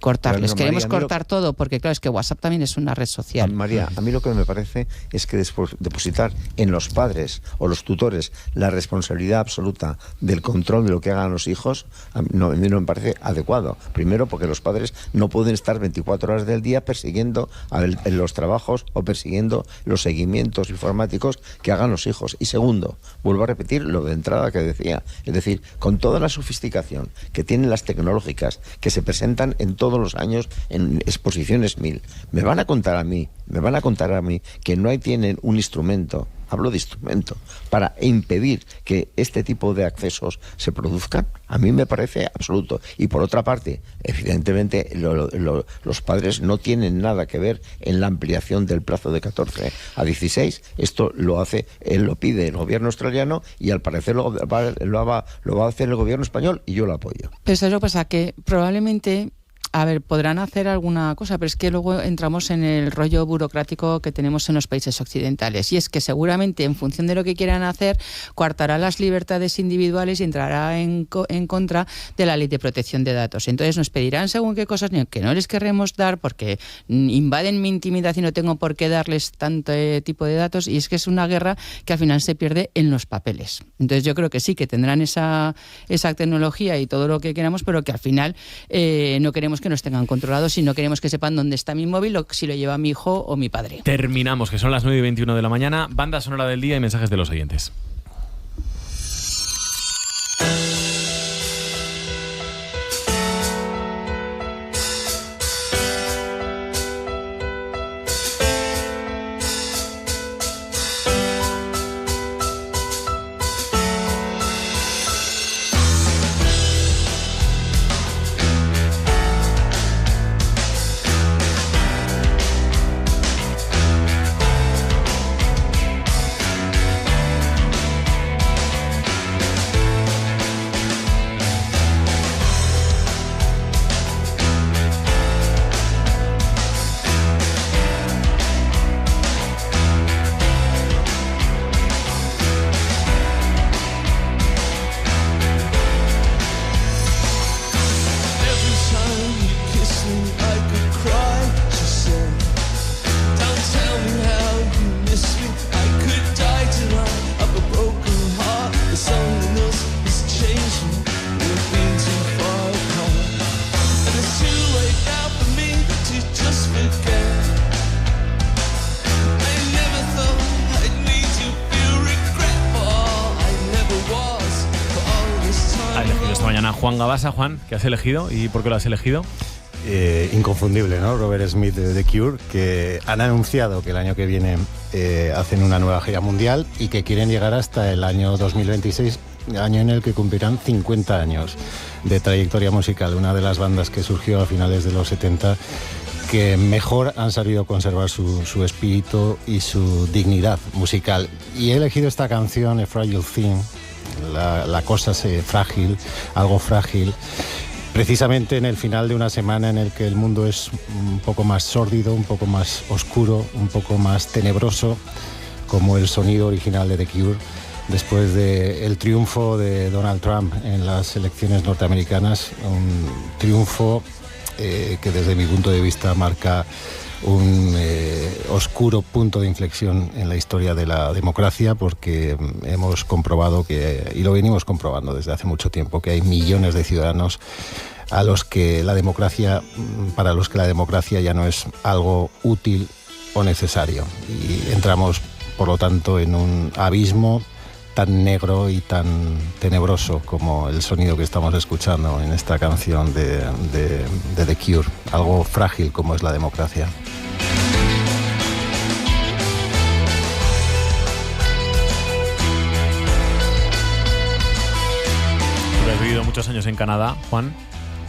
S15: cortarles. Pero, queremos María, cortar todo, porque claro, es que WhatsApp también es una red social.
S17: María, a mí lo que me parece es que depositar en los padres o los tutores la responsabilidad absoluta del control de lo que hagan los hijos, a mí no me parece adecuado. Primero, porque los padres no pueden estar 24 horas del día persiguiendo los trabajos o persiguiendo los seguimientos informáticos que hagan los hijos. Y segundo, vuelvo a repetir lo de entrada que decía, es decir, con toda la sofisticación que tienen las tecnológicas que se presentan en todos los años en exposiciones 1000, me van a contar a mí que no tienen un instrumento, hablo de instrumento, para impedir que este tipo de accesos se produzcan. A mí me parece absoluto. Y por otra parte, evidentemente los padres no tienen nada que ver en la ampliación del plazo de 14 a 16. Esto lo pide el gobierno australiano y al parecer lo va a hacer el gobierno español, y yo lo apoyo.
S15: Pero eso es lo que pasa, que probablemente A ver, podrán hacer alguna cosa, pero es que luego entramos en el rollo burocrático que tenemos en los países occidentales. Y es que seguramente, en función de lo que quieran hacer, coartará las libertades individuales y entrará en contra de la ley de protección de datos. Entonces nos pedirán según qué cosas que no les querremos dar porque invaden mi intimidad y no tengo por qué darles tanto tipo de datos. Y es que es una guerra que al final se pierde en los papeles. Entonces yo creo que sí, que tendrán esa tecnología y todo lo que queramos, pero que al final no queremos que nos tengan controlados, sino queremos que sepan dónde está mi móvil o si lo lleva mi hijo o mi padre.
S1: Terminamos, que son las 9:21 de la mañana. Banda sonora del día y mensajes de los oyentes. Juan Gabasa. Juan, ¿qué has elegido y por qué lo has elegido?
S14: Inconfundible, ¿no? Robert Smith de The Cure, que han anunciado que el año que viene hacen una nueva gira mundial y que quieren llegar hasta el año 2026, año en el que cumplirán 50 años de trayectoria musical, una de las bandas que surgió a finales de los 70 que mejor han sabido conservar su espíritu y su dignidad musical. Y he elegido esta canción, A Fragile Thing, la cosa frágil, algo frágil, precisamente en el final de una semana en el que el mundo es un poco más sórdido, un poco más oscuro, un poco más tenebroso, como el sonido original de The Cure, después del triunfo de Donald Trump en las elecciones norteamericanas, un triunfo que desde mi punto de vista marca un oscuro punto de inflexión en la historia de la democracia, porque hemos comprobado y lo venimos comprobando desde hace mucho tiempo, que hay millones de ciudadanos para los que la democracia ya no es algo útil o necesario, y entramos por lo tanto en un abismo tan negro y tan tenebroso como el sonido que estamos escuchando en esta canción de The Cure, algo frágil como es la democracia.
S1: Tú has vivido muchos años en Canadá, Juan.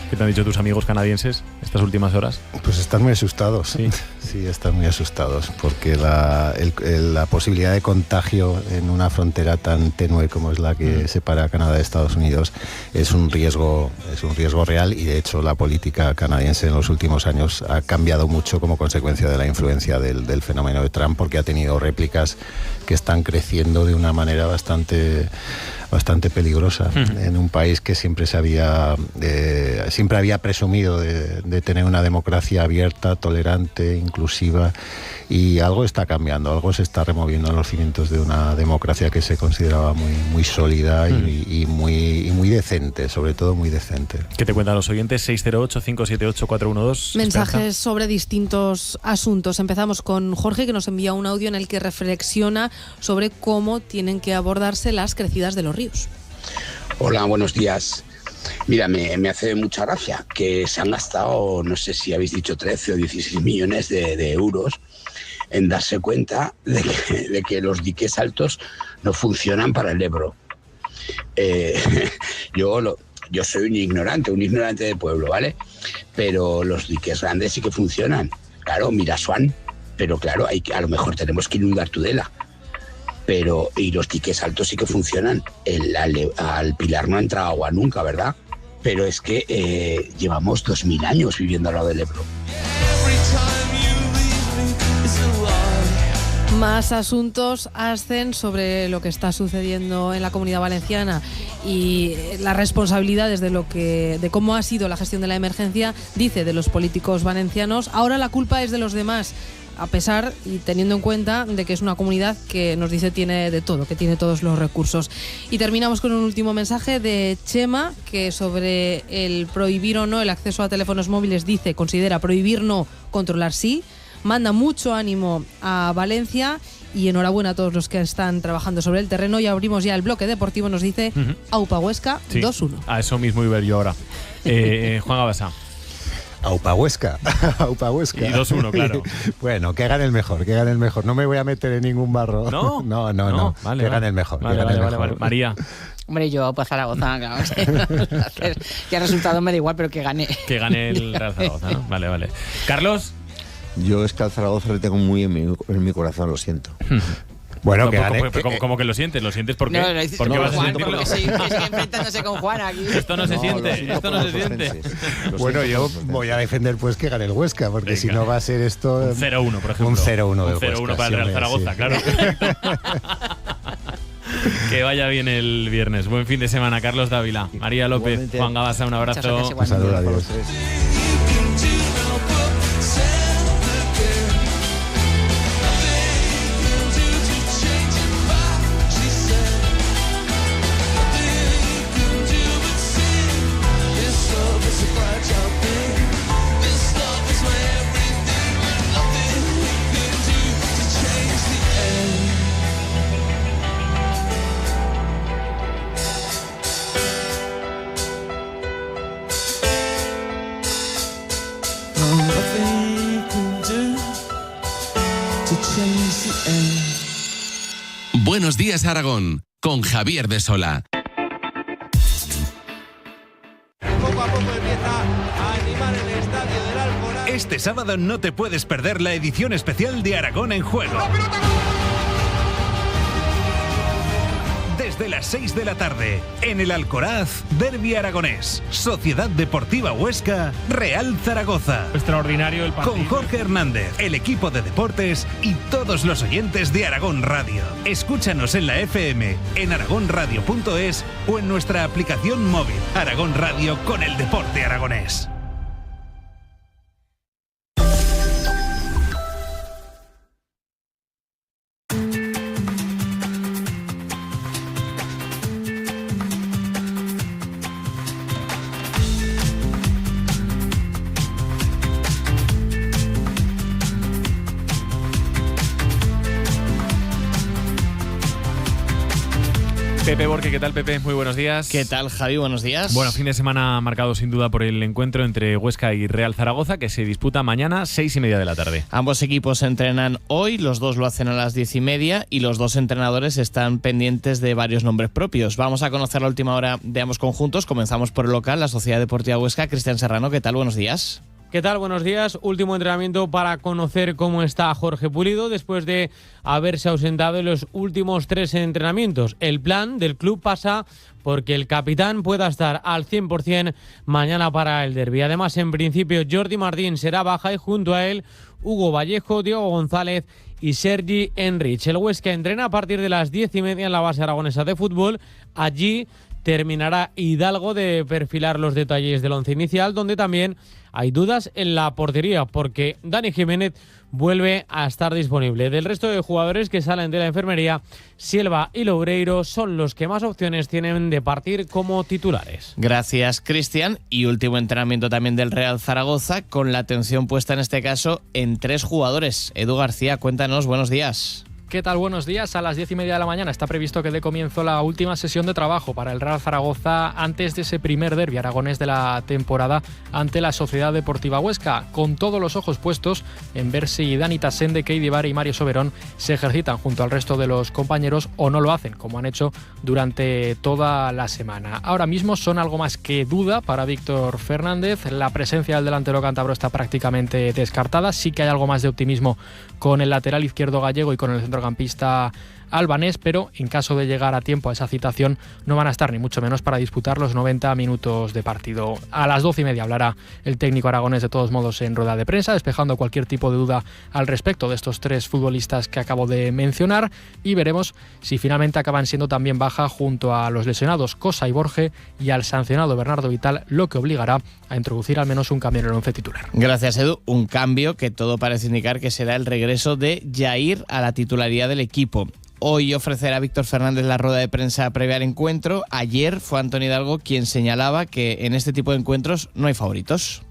S1: ¿Qué te han dicho tus amigos canadienses estas últimas horas?
S14: Pues están muy asustados.
S1: Sí,
S14: sí, están muy asustados, porque la posibilidad de contagio en una frontera tan tenue como es la que separa Canadá de Estados Unidos es un riesgo real, y de hecho la política canadiense en los últimos años ha cambiado mucho como consecuencia de la influencia del fenómeno de Trump, porque ha tenido réplicas que están creciendo de una manera bastante peligrosa en un país que siempre había presumido de tener una democracia abierta, tolerante, inclusiva, y algo está cambiando, algo se está removiendo en los cimientos de una democracia que se consideraba muy, muy sólida y muy decente, sobre todo muy decente.
S1: ¿Qué te cuentan los oyentes? 608-578-412.
S13: Mensajes sobre distintos asuntos. Empezamos con Jorge, que nos envía un audio en el que reflexiona sobre cómo tienen que abordarse las crecidas de los ríos.
S5: Hola, buenos días. Mira, me hace mucha gracia que se han gastado, no sé si habéis dicho 13 o 16 millones de euros en darse cuenta de que los diques altos no funcionan para el Ebro. Yo soy un ignorante de pueblo, ¿vale? Pero los diques grandes sí que funcionan. Claro, mira Swan, pero claro, a lo mejor tenemos que inundar Tudela. Y los diques altos sí que funcionan. Al Pilar no ha entrado agua nunca, ¿verdad? Pero es que llevamos 2000 años viviendo al lado del Ebro.
S13: Más asuntos hacen sobre lo que está sucediendo en la Comunidad Valenciana y las responsabilidades de cómo ha sido la gestión de la emergencia, dice, de los políticos valencianos. Ahora la culpa es de los demás, a pesar y teniendo en cuenta de que es una comunidad que nos dice tiene de todo, que tiene todos los recursos. Y terminamos con un último mensaje de Chema, que sobre el prohibir o no el acceso a teléfonos móviles dice, considera prohibir no, controlar sí. Manda mucho ánimo a Valencia y enhorabuena a todos los que están trabajando sobre el terreno. Y abrimos ya el bloque deportivo, nos dice Aupa Huesca, sí, 2-1.
S1: A eso mismo iba yo ahora. Juan Gabasa.
S14: Aupa Huesca.
S1: Y 2-1, claro.
S14: Bueno, que gane el mejor. No me voy a meter en ningún barro.
S1: ¿No?
S14: No.
S1: Vale,
S14: que gane el mejor.
S1: Vale. María.
S15: Hombre, yo pues Zaragoza, claro. Que el resultado me da igual, pero que gane.
S1: Que gane el Real Zaragoza, ¿no? Vale. Carlos.
S17: Yo es que al Zaragoza le tengo muy en mi corazón, lo siento.
S14: Bueno,
S1: no,
S14: que gane.
S1: ¿Cómo que lo sientes? ¿Lo sientes por qué?
S15: No,
S1: ¿Por qué vas a sentirlo?
S15: Porque sigue enfrentándose con Juan aquí.
S1: Esto no se siente.
S14: Bueno, yo voy a defender pues que gane el Huesca, porque si no va a ser esto...
S1: Un 0-1, por ejemplo.
S14: Un 0-1 del
S1: Huesca. 0-1 para el Real Zaragoza, sí. Claro. Que vaya bien el viernes. Buen fin de semana, Carlos Dávila, María López, igualmente. Juan Gabasa, un abrazo.
S14: Un saludo, adiós.
S12: Buenos días, Aragón, con Javier de Sola.
S7: Poco a poco empieza a animar el estadio del Alcoraz.
S6: Este sábado no te puedes perder la edición especial de Aragón en Juego. Desde desde las 6 de la tarde. En el Alcoraz, Derbi Aragonés. Sociedad Deportiva Huesca, Real Zaragoza.
S1: Extraordinario el partido.
S6: Con Jorge Hernández, el equipo de deportes y todos los oyentes de Aragón Radio. Escúchanos en la FM, en aragonradio.es o en nuestra aplicación móvil. Aragón Radio con el deporte aragonés.
S1: Pepe Borque, ¿qué tal, Pepe? Muy buenos días.
S22: ¿Qué tal, Javi? Buenos días.
S1: Bueno, fin de semana marcado sin duda por el encuentro entre Huesca y Real Zaragoza, que se disputa mañana 6:30 de la tarde.
S22: Ambos equipos entrenan hoy, los dos lo hacen a las 10:30 y los dos entrenadores están pendientes de varios nombres propios. Vamos a conocer la última hora de ambos conjuntos. Comenzamos por el local, la Sociedad Deportiva Huesca. Cristian Serrano, ¿qué tal? Buenos días.
S8: ¿Qué tal? Buenos días. Último entrenamiento para conocer cómo está Jorge Pulido después de haberse ausentado en los últimos 3 entrenamientos. El plan del club pasa porque el capitán pueda estar al 100% mañana para el derbi. Además, en principio, Jordi Martín será baja y junto a él, Hugo Vallejo, Diego González y Sergi Enrich. El Huesca entrena a partir de las 10:30 en la base aragonesa de fútbol. Allí terminará Hidalgo de perfilar los detalles del once inicial, donde también hay dudas en la portería, porque Dani Jiménez vuelve a estar disponible. Del resto de jugadores que salen de la enfermería, Silva y Loureiro son los que más opciones tienen de partir como titulares.
S22: Gracias, Cristian. Y último entrenamiento también del Real Zaragoza, con la atención puesta en este caso en 3 jugadores. Edu García, cuéntanos, buenos días.
S9: ¿Qué tal? Buenos días. A las 10:30 de la mañana está previsto que dé comienzo la última sesión de trabajo para el Real Zaragoza antes de ese primer derbi aragonés de la temporada ante la Sociedad Deportiva Huesca, con todos los ojos puestos en ver si Dani Tasende, Keidi Vare y Mario Soberón se ejercitan junto al resto de los compañeros o no lo hacen, como han hecho durante toda la semana. Ahora mismo son algo más que duda para Víctor Fernández. La presencia del delantero cántabro está prácticamente descartada. Sí que hay algo más de optimismo con el lateral izquierdo gallego y con el centrocampista albanés, pero en caso de llegar a tiempo a esa citación no van a estar ni mucho menos para disputar los 90 minutos de partido. A las 12:30 hablará el técnico aragonés de todos modos en rueda de prensa, despejando cualquier tipo de duda al respecto de estos 3 futbolistas que acabo de mencionar, y veremos si finalmente acaban siendo también baja junto a los lesionados Cosa y Borge y al sancionado Bernardo Vital, lo que obligará a introducir al menos un cambio en el once titular.
S22: Gracias, Edu. Un cambio que todo parece indicar que será el regreso de Jair a la titularidad del equipo. Hoy ofrecerá Víctor Fernández la rueda de prensa previa al encuentro. Ayer fue Antonio Hidalgo quien señalaba que en este tipo de encuentros no hay favoritos.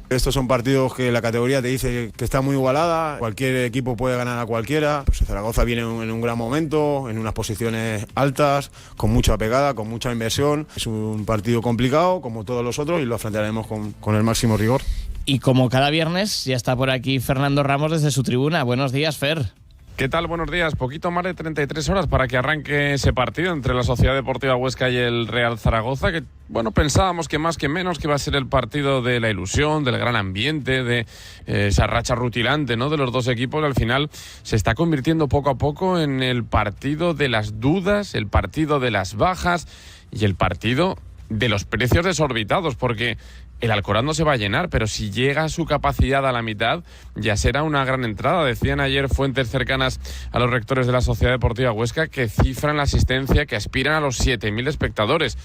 S23: Estos son partidos que la categoría te dice que está muy igualada, cualquier equipo puede ganar a cualquiera. Pues Zaragoza viene en un gran momento, en unas posiciones altas, con mucha pegada, con mucha inversión. Es un partido complicado, como todos los otros, y lo afrontaremos con el máximo rigor.
S22: Y como cada viernes, ya está por aquí Fernando Ramos desde su tribuna. Buenos días, Fer.
S24: ¿Qué tal? Buenos días. Poquito más de 33 horas para que arranque ese partido entre la Sociedad Deportiva Huesca y el Real Zaragoza, que bueno, pensábamos que más que menos que iba a ser el partido de la ilusión, del gran ambiente, de esa racha rutilante, ¿no?, de los dos equipos. Al final se está convirtiendo poco a poco en el partido de las dudas, el partido de las bajas y el partido de los precios desorbitados, porque el Alcoraz no se va a llenar, pero si llega a su capacidad a la mitad, ya será una gran entrada. Decían ayer fuentes cercanas a los rectores de la Sociedad Deportiva Huesca que cifran la asistencia, que aspiran a los 7.000 espectadores.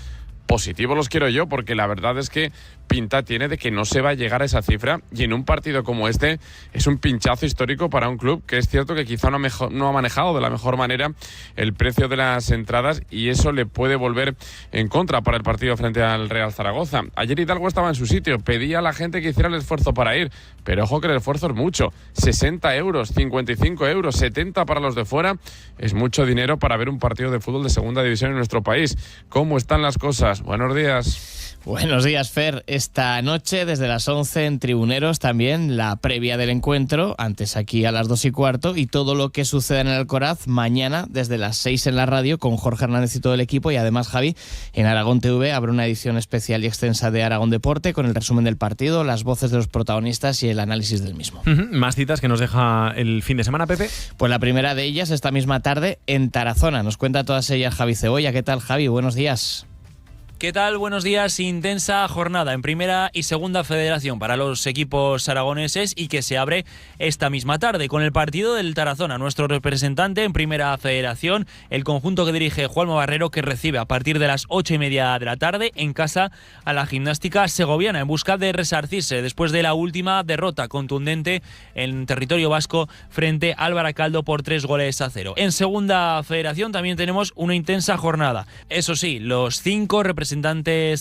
S24: Positivo los quiero yo, porque la verdad es que pinta tiene de que no se va a llegar a esa cifra, y en un partido como este es un pinchazo histórico para un club que es cierto que quizá no ha manejado de la mejor manera el precio de las entradas, y eso le puede volver en contra para el partido frente al Real Zaragoza. Ayer Hidalgo estaba en su sitio, pedía a la gente que hiciera el esfuerzo para ir, pero ojo que el esfuerzo es mucho, 60 euros, 55 euros, 70 para los de fuera, es mucho dinero para ver un partido de fútbol de segunda división en nuestro país. ¿Cómo están las cosas? Buenos días.
S22: Buenos días, Fer. esta noche desde las 11 en Tribuneros, también la previa del encuentro, antes aquí a las 2:15, y todo lo que suceda en el Alcoraz mañana desde las 6 en la radio con Jorge Hernández y todo el equipo. Y además, Javi, en Aragón TV habrá una edición especial y extensa de Aragón Deporte con el resumen del partido, las voces de los protagonistas y el análisis del mismo.
S1: ¿Más citas que nos deja el fin de semana, Pepe?
S22: Pues la primera de ellas esta misma tarde en Tarazona. Nos cuenta todas ellas Javi Cebolla. ¿Qué tal, Javi? Buenos días.
S2: ¿Qué tal? Buenos días. Intensa jornada en primera y segunda federación para los equipos aragoneses y que se abre esta misma tarde con el partido del Tarazona. Nuestro representante en primera federación, el conjunto que dirige Juanma Barrero, que recibe a partir de las 8:30 de la tarde en casa a la Gimnástica Segoviana en busca de resarcirse después de la última derrota contundente en territorio vasco frente al Baracaldo por 3-0. En segunda federación también tenemos una intensa jornada. Eso sí, los 5 representantes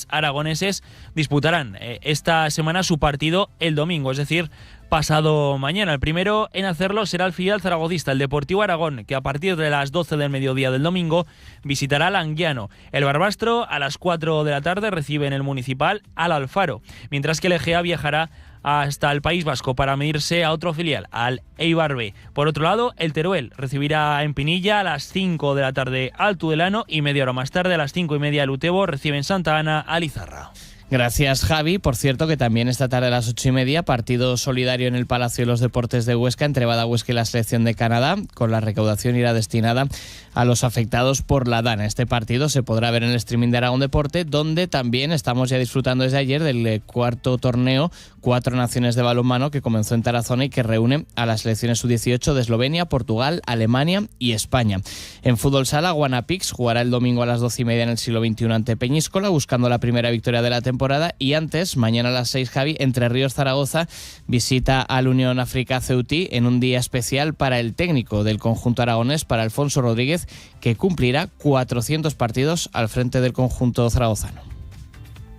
S2: aragoneses disputarán esta semana su partido el domingo, es decir, pasado mañana. El primero en hacerlo será el filial zaragocista, el Deportivo Aragón, que a partir de las 12 del mediodía del domingo visitará al Anguiano. El Barbastro a las 4 de la tarde recibe en el Municipal al Alfaro, mientras que el Egea viajará hasta el País Vasco para medirse a otro filial, al Eibar B. Por otro lado, el Teruel recibirá en Pinilla a las 5 de la tarde al Tudelano y media hora más tarde, a las 5:30, el Utebo recibe en Santa Ana al Izarra.
S22: Gracias, Javi. Por cierto, que también esta tarde a las 8:30, partido solidario en el Palacio de los Deportes de Huesca entre Badajoz y la selección de Canadá. Con la recaudación irá destinada a los afectados por la Dana. Este partido se podrá ver en el streaming de Aragón Deporte, donde también estamos ya disfrutando desde ayer del cuarto torneo 4 Naciones de balonmano que comenzó en Tarazona y que reúne a las selecciones sub-18 de Eslovenia, Portugal, Alemania y España. En fútbol sala, Guanapix jugará el domingo a las 12:30 en el siglo XXI ante Peñíscola, buscando la primera victoria de la temporada. Y antes, mañana a las 6, Javi, Entre Ríos Zaragoza visita al Unión África Ceutí en un día especial para el técnico del conjunto aragonés, para Alfonso Rodríguez, que cumplirá 400 partidos al frente del conjunto zaragozano.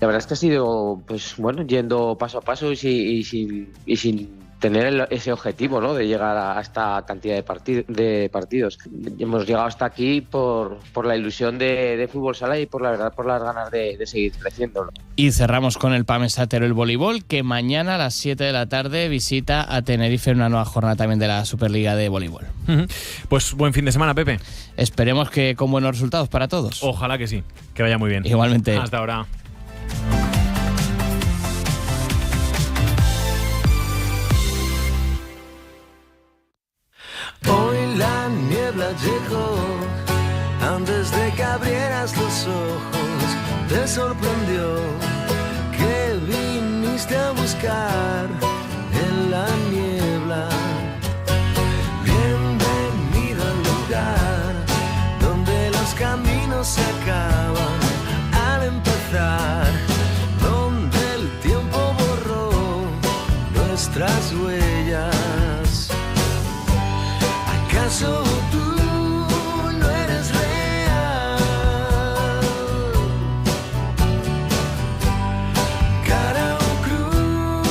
S10: La verdad es que ha sido, pues bueno, yendo paso a paso y sin tener ese objetivo, ¿no?, de llegar a esta cantidad de partidos. Hemos llegado hasta aquí por la ilusión de fútbol sala y por la verdad por las ganas de seguir creciendo, ¿no?
S22: Y cerramos con el PAMESA Teruel voleibol, que mañana a las 7 de la tarde visita a Tenerife en una nueva jornada también de la Superliga de voleibol.
S1: Pues buen fin de semana, Pepe.
S22: Esperemos que con buenos resultados para todos.
S1: Ojalá que sí, que vaya muy bien.
S22: Igualmente.
S1: Hasta ahora.
S11: Hoy la niebla llegó, antes de que abrieras los ojos, te sorprendió que viniste a buscar en la niebla. Bienvenido al lugar donde los caminos se acaban al empezar, donde el tiempo borró nuestras huellas. ¿Acaso tú no eres real? Cara o cruz,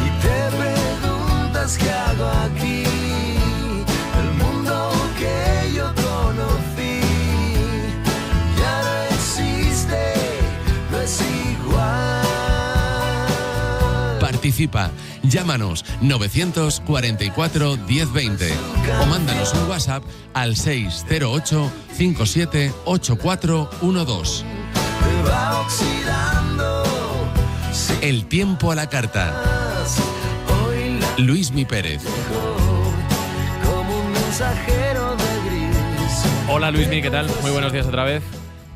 S11: y te preguntas qué hago aquí. El mundo que yo conocí ya no existe, no es igual.
S12: Participa. Llámanos 944 1020 o mándanos un WhatsApp al 608 578412. El tiempo a la carta. Luismi Pérez.
S1: Hola Luismi, ¿qué tal? Muy buenos días otra vez.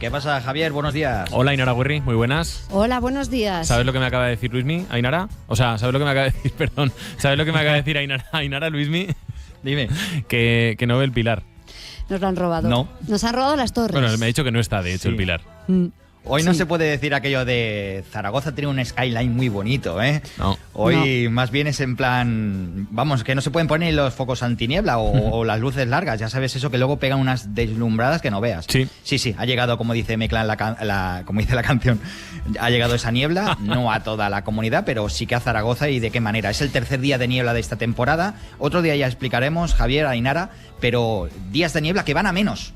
S3: ¿Qué pasa, Javier? Buenos días.
S1: Hola, Ainara Guerri, muy buenas.
S16: Hola, buenos días.
S1: ¿Sabes lo que me acaba de decir Luismi, Ainara? O sea, ¿sabes lo que me acaba de decir? Perdón. ¿Sabes lo que me acaba de decir Ainara, Luismi?
S3: Dime.
S1: Que no ve el Pilar.
S16: Nos lo han robado.
S1: No.
S16: Nos han robado las torres.
S1: Bueno, me ha dicho que no está, de hecho, el Pilar.
S3: Hoy no se puede decir aquello de Zaragoza tiene un skyline muy bonito, ¿eh?
S1: No.
S3: Hoy más bien es en plan, vamos, que no se pueden poner los focos antiniebla o las luces largas, ya sabes eso que luego pegan unas deslumbradas que no veas. Sí, ha llegado, como dice Meclan, como dice la canción, ha llegado esa niebla, no a toda la comunidad, pero sí que a Zaragoza y de qué manera. Es el tercer día de niebla de esta temporada, otro día ya explicaremos, Javier, Ainara, pero días de niebla que van a menos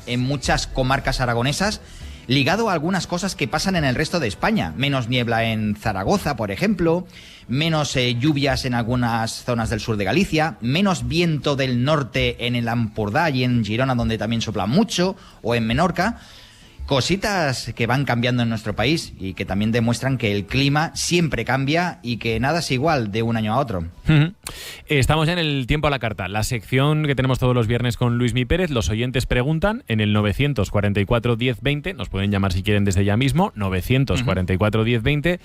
S3: en muchas comarcas aragonesas, ligado a algunas cosas que pasan en el resto de España. Menos niebla en Zaragoza, por ejemplo, menos lluvias en algunas zonas del sur de Galicia, menos viento del norte en el Ampurdá y en Girona, donde también sopla mucho, o en Menorca. Cositas que van cambiando en nuestro país y que también demuestran que el clima siempre cambia y que nada es igual de un año a otro.
S1: Estamos ya en el tiempo a la carta, la sección que tenemos todos los viernes con Luismi Pérez. Los oyentes preguntan en el 944 1020, nos pueden llamar si quieren desde ya mismo, 944 1020,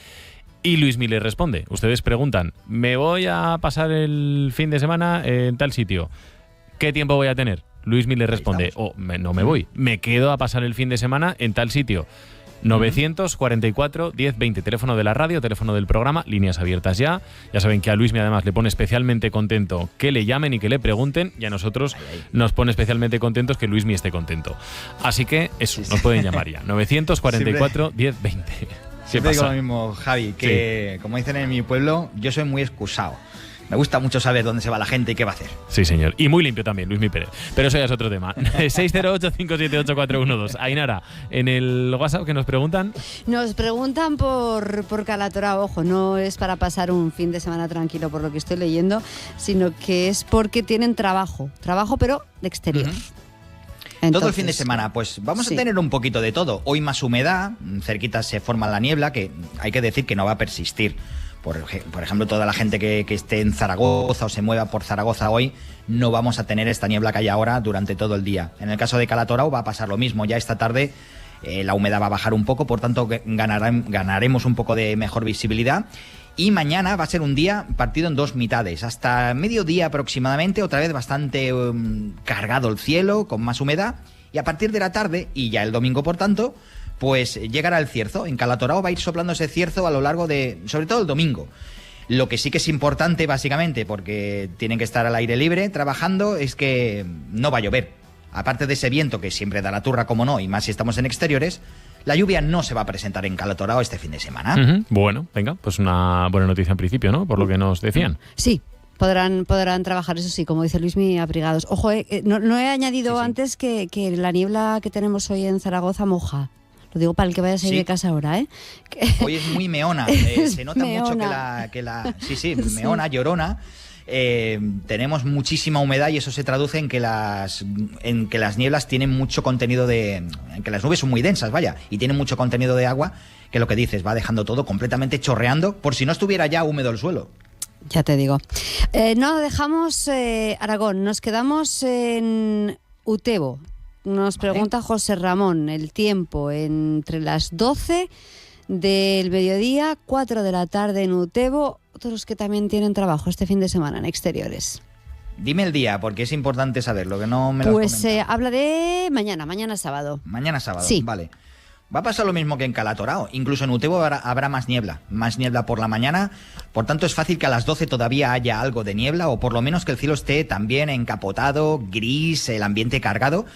S1: y Luismi les responde. Ustedes preguntan, me voy a pasar el fin de semana en tal sitio, ¿qué tiempo voy a tener? Luismi le responde, no me voy, me quedo a pasar el fin de semana en tal sitio. 944 1020, teléfono de la radio, teléfono del programa, líneas abiertas ya. Ya saben que a Luismi además le pone especialmente contento que le llamen y que le pregunten, y a nosotros nos pone especialmente contentos que Luismi esté contento. Así que eso, nos pueden llamar ya. 944 1020.
S3: Siempre digo lo mismo, Javi, que como dicen en mi pueblo, yo soy muy excusado. Me gusta mucho saber dónde se va la gente y qué va a hacer.
S1: Sí, señor. Y muy limpio también, Luismi Pérez. Pero eso ya es otro tema. 608-578-412. Ainara, en el WhatsApp que nos preguntan...
S16: Nos preguntan por Calatorao. Ojo, no es para pasar un fin de semana tranquilo por lo que estoy leyendo, sino que es porque tienen trabajo. Trabajo, pero de exterior.
S3: Entonces, todo el fin de semana, pues vamos a tener un poquito de todo. Hoy más humedad, cerquita se forma la niebla, que hay que decir que no va a persistir. Por ejemplo, toda la gente que esté en Zaragoza o se mueva por Zaragoza hoy, no vamos a tener esta niebla que hay ahora durante todo el día. En el caso de Calatorao va a pasar lo mismo. Ya esta tarde la humedad va a bajar un poco, por tanto ganaremos un poco de mejor visibilidad. Y mañana va a ser un día partido en dos mitades. Hasta mediodía aproximadamente, otra vez bastante cargado el cielo, con más humedad. Y a partir de la tarde, y ya el domingo por tanto, pues llegará el cierzo. En Calatorao va a ir soplando ese cierzo a lo largo de, sobre todo el domingo. Lo que sí que es importante, básicamente, porque tienen que estar al aire libre trabajando, es que no va a llover. Aparte de ese viento que siempre da la turra, como no, y más si estamos en exteriores, la lluvia no se va a presentar en Calatorao este fin de semana.
S1: Bueno, venga, pues una buena noticia en principio, ¿no? Por lo que nos decían.
S16: Sí. Podrán trabajar, eso sí, como dice Luismi, abrigados. Ojo, no he añadido antes que la niebla que tenemos hoy en Zaragoza moja. Lo digo para el que vaya a salir de casa ahora, ¿eh?
S3: Hoy es muy meona. Se nota mucho que la meona, llorona. Tenemos muchísima humedad y eso se traduce en que las nieblas tienen mucho contenido en que las nubes son muy densas, vaya, y tienen mucho contenido de agua, que lo que dices, va dejando todo completamente chorreando, por si no estuviera ya húmedo el suelo.
S16: Ya te digo. No dejamos Aragón, nos quedamos en Utebo. Nos pregunta José Ramón, el tiempo entre las 12 del mediodía, 4 de la tarde en Utebo, otros que también tienen trabajo este fin de semana en exteriores.
S3: Dime el día, porque es importante saberlo, que no me lo has comentado.
S16: Habla de mañana sábado.
S3: Mañana sábado,
S16: sí.
S3: Vale. Va a pasar lo mismo que en Calatorao. Incluso en Utebo habrá más niebla por la mañana. Por tanto, es fácil que a las 12 todavía haya algo de niebla, o por lo menos que el cielo esté también encapotado, gris, el ambiente cargado.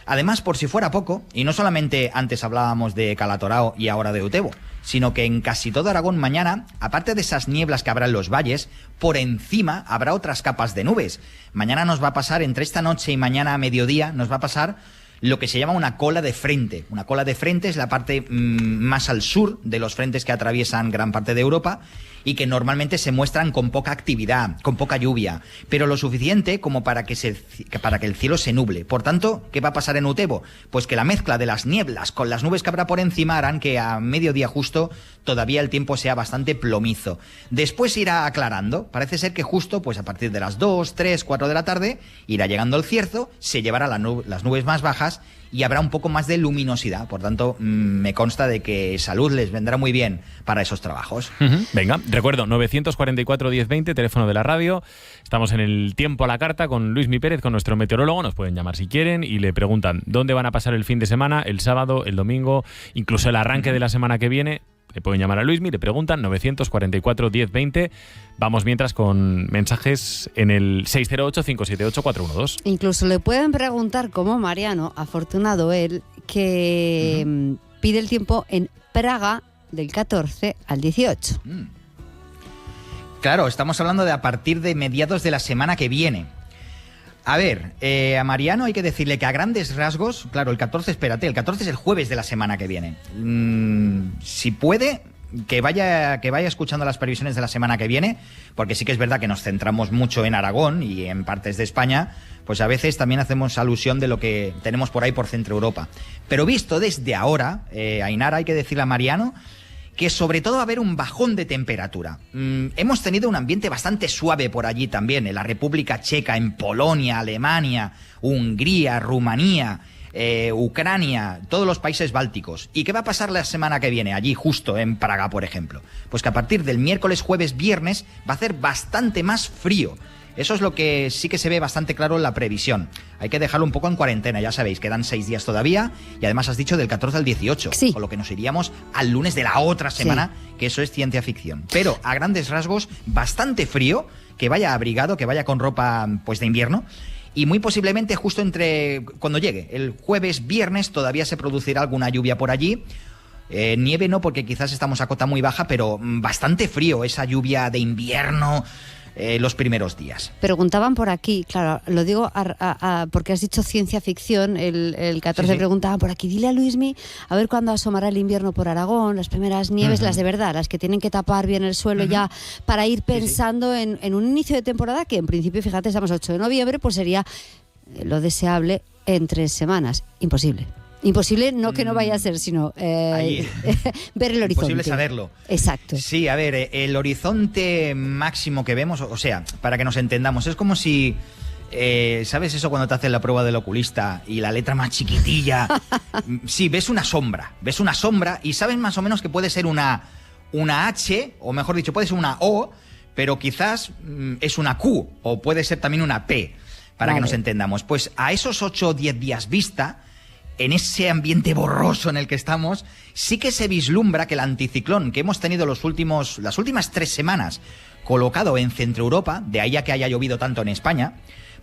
S3: Además, por si fuera poco, y no solamente antes hablábamos de Calatorao y ahora de Utebo, sino que en casi todo Aragón mañana, aparte de esas nieblas que habrá en los valles, por encima habrá otras capas de nubes. Mañana nos va a pasar, entre esta noche y mañana a mediodía, nos va a pasar lo que se llama una cola de frente. Una cola de frente es la parte más al sur de los frentes que atraviesan gran parte de Europa y que normalmente se muestran con poca actividad, con poca lluvia, pero lo suficiente como para que el cielo se nuble. Por tanto, ¿qué va a pasar en Utebo? Pues que la mezcla de las nieblas con las nubes que habrá por encima harán que a mediodía justo todavía el tiempo sea bastante plomizo. Después irá aclarando. Parece ser que justo pues a partir de las 2, 3, 4 de la tarde irá llegando el cierzo, se llevará las nubes más bajas y habrá un poco más de luminosidad. Por tanto, me consta de que salud les vendrá muy bien para esos trabajos.
S1: Venga, recuerdo, 944 1020, teléfono de la radio. Estamos en el tiempo a la carta con Luismi Pérez, con nuestro meteorólogo. Nos pueden llamar si quieren y le preguntan dónde van a pasar el fin de semana, el sábado, el domingo, incluso el arranque de la semana que viene. Le pueden llamar a Luismi, le preguntan 944 1020. Vamos mientras con mensajes en el 608-578-412.
S16: Incluso le pueden preguntar, como Mariano, afortunado él, que pide el tiempo en Praga del 14 al 18.
S3: Claro, estamos hablando de a partir de mediados de la semana que viene. A ver, a Mariano hay que decirle que a grandes rasgos, claro, el 14, espérate, el 14 es el jueves de la semana que viene. Si puede, que vaya escuchando las previsiones de la semana que viene, porque sí que es verdad que nos centramos mucho en Aragón y en partes de España, pues a veces también hacemos alusión de lo que tenemos por ahí por Centro Europa. Pero visto desde ahora, Ainara, hay que decirle a Mariano que sobre todo va a haber un bajón de temperatura. Hemos tenido un ambiente bastante suave por allí también, en la República Checa, en Polonia, Alemania, Hungría, Rumanía, Ucrania, todos los países bálticos. ¿Y qué va a pasar la semana que viene allí, justo en Praga, por ejemplo? Pues que a partir del miércoles, jueves, viernes va a hacer bastante más frío. Eso es lo que sí que se ve bastante claro en la previsión. Hay que dejarlo un poco en cuarentena, ya sabéis, quedan 6 días todavía y además has dicho del 14 al 18, sí. Con lo que nos iríamos al lunes de la otra semana, sí. Que eso es ciencia ficción. Pero a grandes rasgos, bastante frío, que vaya abrigado, que vaya con ropa pues de invierno. Y muy posiblemente justo cuando llegue el jueves, viernes, todavía se producirá alguna lluvia por allí. Nieve no, porque quizás estamos a cota muy baja, pero bastante frío, esa lluvia de invierno los primeros días.
S16: Preguntaban por aquí, claro, lo digo porque has dicho ciencia ficción, el 14 sí. Preguntaban por aquí, dile a Luismi a ver cuándo asomará el invierno por Aragón, las primeras nieves, las de verdad, las que tienen que tapar bien el suelo ya para ir pensando en un inicio de temporada que en principio, fíjate, estamos a 8 de noviembre, pues sería lo deseable en 3 semanas. Imposible, no que no vaya a ser, sino ver el horizonte.
S3: Imposible saberlo.
S16: Exacto.
S3: Sí, a ver, el horizonte máximo que vemos, o sea, para que nos entendamos, es como si, ¿sabes eso cuando te hacen la prueba del oculista y la letra más chiquitilla? Sí, ves una sombra y sabes más o menos que puede ser una H, o mejor dicho, puede ser una O, pero quizás es una Q, o puede ser también una P, para que nos entendamos. Pues a esos 8 o 10 días vista, en ese ambiente borroso en el que estamos, sí que se vislumbra que el anticiclón que hemos tenido las últimas 3 semanas colocado en Centro Europa, de ahí a que haya llovido tanto en España,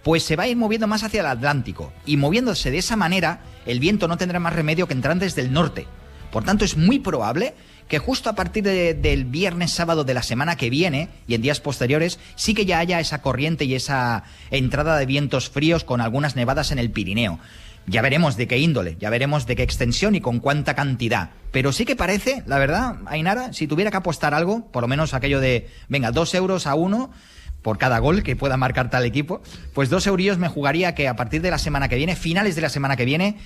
S3: pues se va a ir moviendo más hacia el Atlántico. Y moviéndose de esa manera, el viento no tendrá más remedio que entrar desde el norte. Por tanto, es muy probable que justo a partir del viernes, sábado de la semana que viene y en días posteriores, sí que ya haya esa corriente y esa entrada de vientos fríos con algunas nevadas en el Pirineo. Ya veremos de qué índole, ya veremos de qué extensión y con cuánta cantidad. Pero sí que parece, la verdad, Ainara, si tuviera que apostar algo, por lo menos aquello de, venga, 2 euros a 1 por cada gol que pueda marcar tal equipo, pues 2 eurillos me jugaría que a partir de la semana que viene, finales de la semana que viene,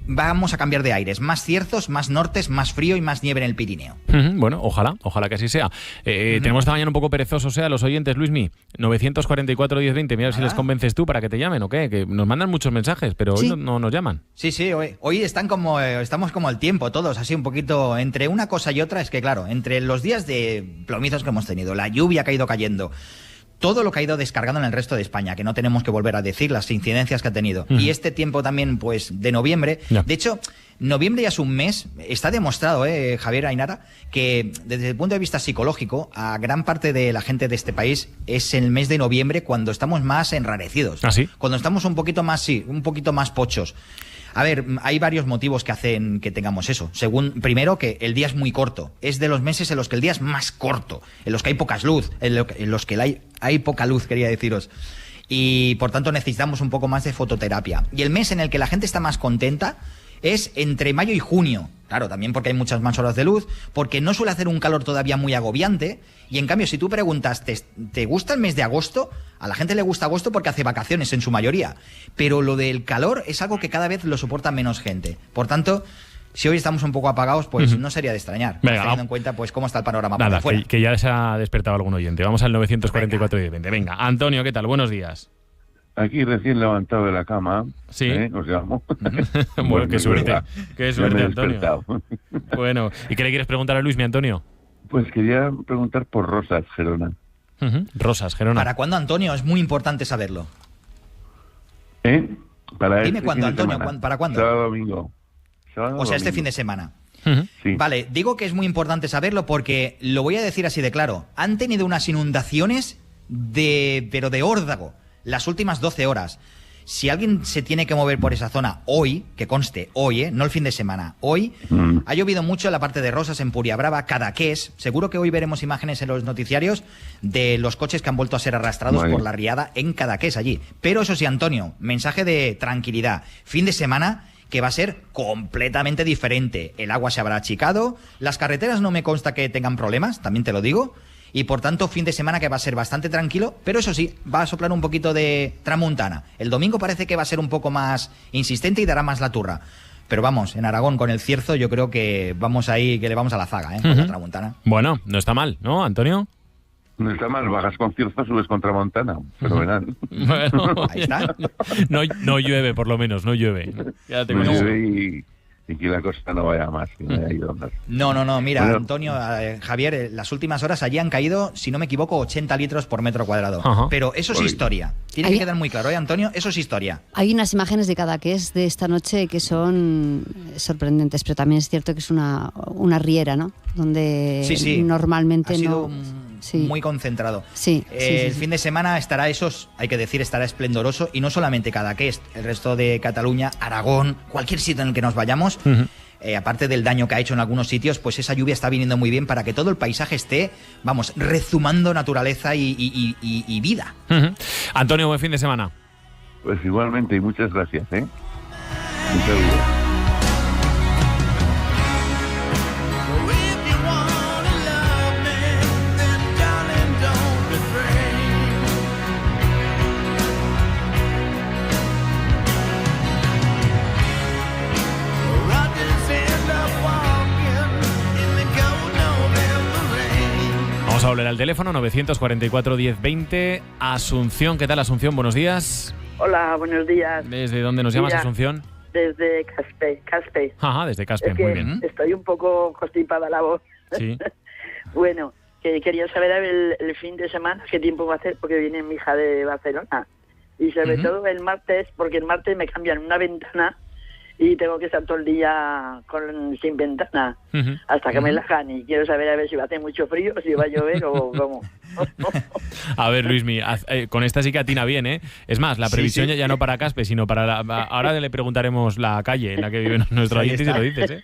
S3: vamos a cambiar de aires. Más cierzos, más nortes, más frío y más nieve en el Pirineo.
S1: Bueno, ojalá que así sea. Tenemos esta mañana un poco perezosos, los oyentes, Luismi. 944 1020, mira si les convences tú para que te llamen o qué, que nos mandan muchos mensajes, pero hoy no nos llaman.
S3: Sí, hoy estamos como al tiempo todos, así un poquito entre una cosa y otra. Es que claro, entre los días de plomizos que hemos tenido, la lluvia que ha ido cayendo, todo lo que ha ido descargando en el resto de España, que no tenemos que volver a decir, las incidencias que ha tenido. Y este tiempo también, pues, de noviembre. De hecho, noviembre ya es un mes, está demostrado, Javier, Ainara, que desde el punto de vista psicológico, a gran parte de la gente de este país es el mes de noviembre cuando estamos más enrarecidos.
S1: ¿Ah, sí?
S3: Cuando estamos un poquito más pochos. A ver, hay varios motivos que hacen que tengamos eso. Primero, que el día es muy corto. Es de los meses en los que el día es más corto, en los que hay poca luz, en los que hay poca luz, quería deciros. Y por tanto necesitamos un poco más de fototerapia. Y el mes en el que la gente está más contenta es entre mayo y junio. Claro, también porque hay muchas más horas de luz, porque no suele hacer un calor todavía muy agobiante. Y en cambio, si tú preguntas, ¿te gusta el mes de agosto? A la gente le gusta agosto porque hace vacaciones en su mayoría. Pero lo del calor es algo que cada vez lo soporta menos gente. Por tanto, si hoy estamos un poco apagados, pues no sería de extrañar. Venga, teniendo en cuenta pues cómo está el panorama por afuera.
S1: Que ya se ha despertado algún oyente. Vamos al 944 1020. Venga, Antonio, ¿qué tal? Buenos días.
S18: Aquí recién levantado de la cama.
S1: Sí.
S18: Os llamo.
S1: Bueno, qué suerte. Qué suerte, Antonio. Bueno, ¿y qué le quieres preguntar a Luis, mi Antonio?
S18: Pues quería preguntar por Rosas, Gerona.
S1: Rosas, Gerona.
S3: ¿Para cuándo, Antonio? Es muy importante saberlo.
S18: Para
S3: Dime cuándo, Antonio. ¿Para cuándo?
S18: Sábado, domingo.
S3: O sea, este fin de semana.
S18: Sí.
S3: Vale, digo que es muy importante saberlo porque lo voy a decir así de claro. Han tenido unas inundaciones pero de órdago las últimas 12 horas. Si alguien se tiene que mover por esa zona hoy, que conste hoy, no el fin de semana, hoy, ha llovido mucho en la parte de Rosas, en Puriabrava, Cadaqués. Seguro que hoy veremos imágenes en los noticiarios de los coches que han vuelto a ser arrastrados por la riada en Cadaqués allí. Pero eso sí, Antonio, mensaje de tranquilidad. Fin de semana que va a ser completamente diferente. El agua se habrá achicado, las carreteras no me consta que tengan problemas, también te lo digo. Y por tanto, fin de semana que va a ser bastante tranquilo, pero eso sí, va a soplar un poquito de tramuntana. El domingo parece que va a ser un poco más insistente y dará más la turra. Pero vamos, en Aragón con el cierzo yo creo que vamos ahí, que le vamos a la zaga, con la tramuntana.
S1: Bueno, no está mal, ¿no, Antonio?
S18: No está mal, bajas con cierzo, subes con tramontana. Fenomenal.
S1: Bueno,
S3: ahí está.
S1: No llueve, por lo menos, no llueve. Ya te
S18: No llueve y que la cosa no vaya más. Que no haya ido más.
S3: No, mira,
S18: Bueno.
S3: Antonio, Javier, las últimas horas allí han caído, si no me equivoco, 80 litros por metro cuadrado.
S1: Ajá.
S3: Pero eso es
S16: Oye.
S3: historia. Tiene que quedar muy claro, Antonio? Eso es historia.
S16: Hay unas imágenes de Cadaqués de esta noche que son sorprendentes, pero también es cierto que es una riera, ¿no? Donde
S3: Sí.
S16: normalmente
S3: Ha sido
S16: no...
S3: muy concentrado.
S16: Sí,
S3: El fin de semana estará hay que decir, estará esplendoroso, y no solamente Cadaqués, el resto de Cataluña, Aragón, cualquier sitio en el que nos vayamos, aparte del daño que ha hecho en algunos sitios, pues esa lluvia está viniendo muy bien para que todo el paisaje esté, vamos, rezumando naturaleza y vida.
S1: Antonio, buen fin de semana.
S18: Pues igualmente, y muchas gracias. Un saludo.
S1: Vamos a volver al teléfono, 944 1020. Asunción, ¿qué tal, Asunción? Buenos días.
S4: Hola, buenos días.
S1: ¿Desde dónde nos llamas,
S4: Mira,
S1: Asunción?
S4: Desde Caspe.
S1: Ajá, desde Caspe,
S4: Es que
S1: muy bien.
S4: estoy un poco constipada la voz.
S1: Sí.
S4: Bueno, que quería saber el fin de semana qué tiempo va a hacer, porque viene mi hija de Barcelona. Y sobre todo el martes, porque el martes me cambian una ventana y tengo que estar todo el día sin ventana hasta que me la hagan, y quiero saber a ver si va a hacer mucho frío, si va a llover o cómo.
S1: A ver, Luismi, con esta sí que atina bien, ¿eh? Es más, la previsión ya no para Caspe, sino para ahora le preguntaremos la calle en la que vive nuestro
S3: Ahí
S1: oyente y se
S3: está.
S1: lo dices, ¿eh?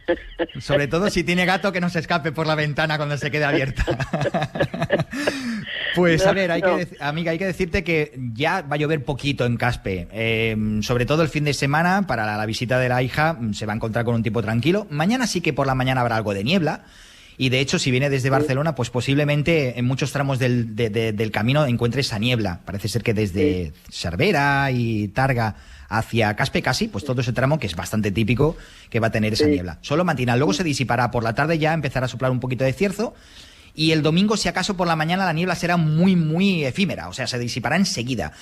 S3: Sobre todo si tiene gato, que no se escape por la ventana cuando se quede abierta. Pues a ver, amiga, hay que decirte que ya va a llover poquito en Caspe. Sobre todo el fin de semana, para la visita de la hija, se va a encontrar con un tipo tranquilo. Mañana sí que por la mañana habrá algo de niebla. Y de hecho, si viene desde Barcelona, pues posiblemente en muchos tramos del camino encuentre esa niebla. Parece ser que desde Cervera y Targa hacia Caspe casi, pues todo ese tramo que es bastante típico que va a tener esa niebla. Solo matinal, luego se disipará por la tarde, ya empezará a soplar un poquito de cierzo. Y el domingo, si acaso por la mañana, la niebla será muy, muy efímera, o sea, se disipará enseguida.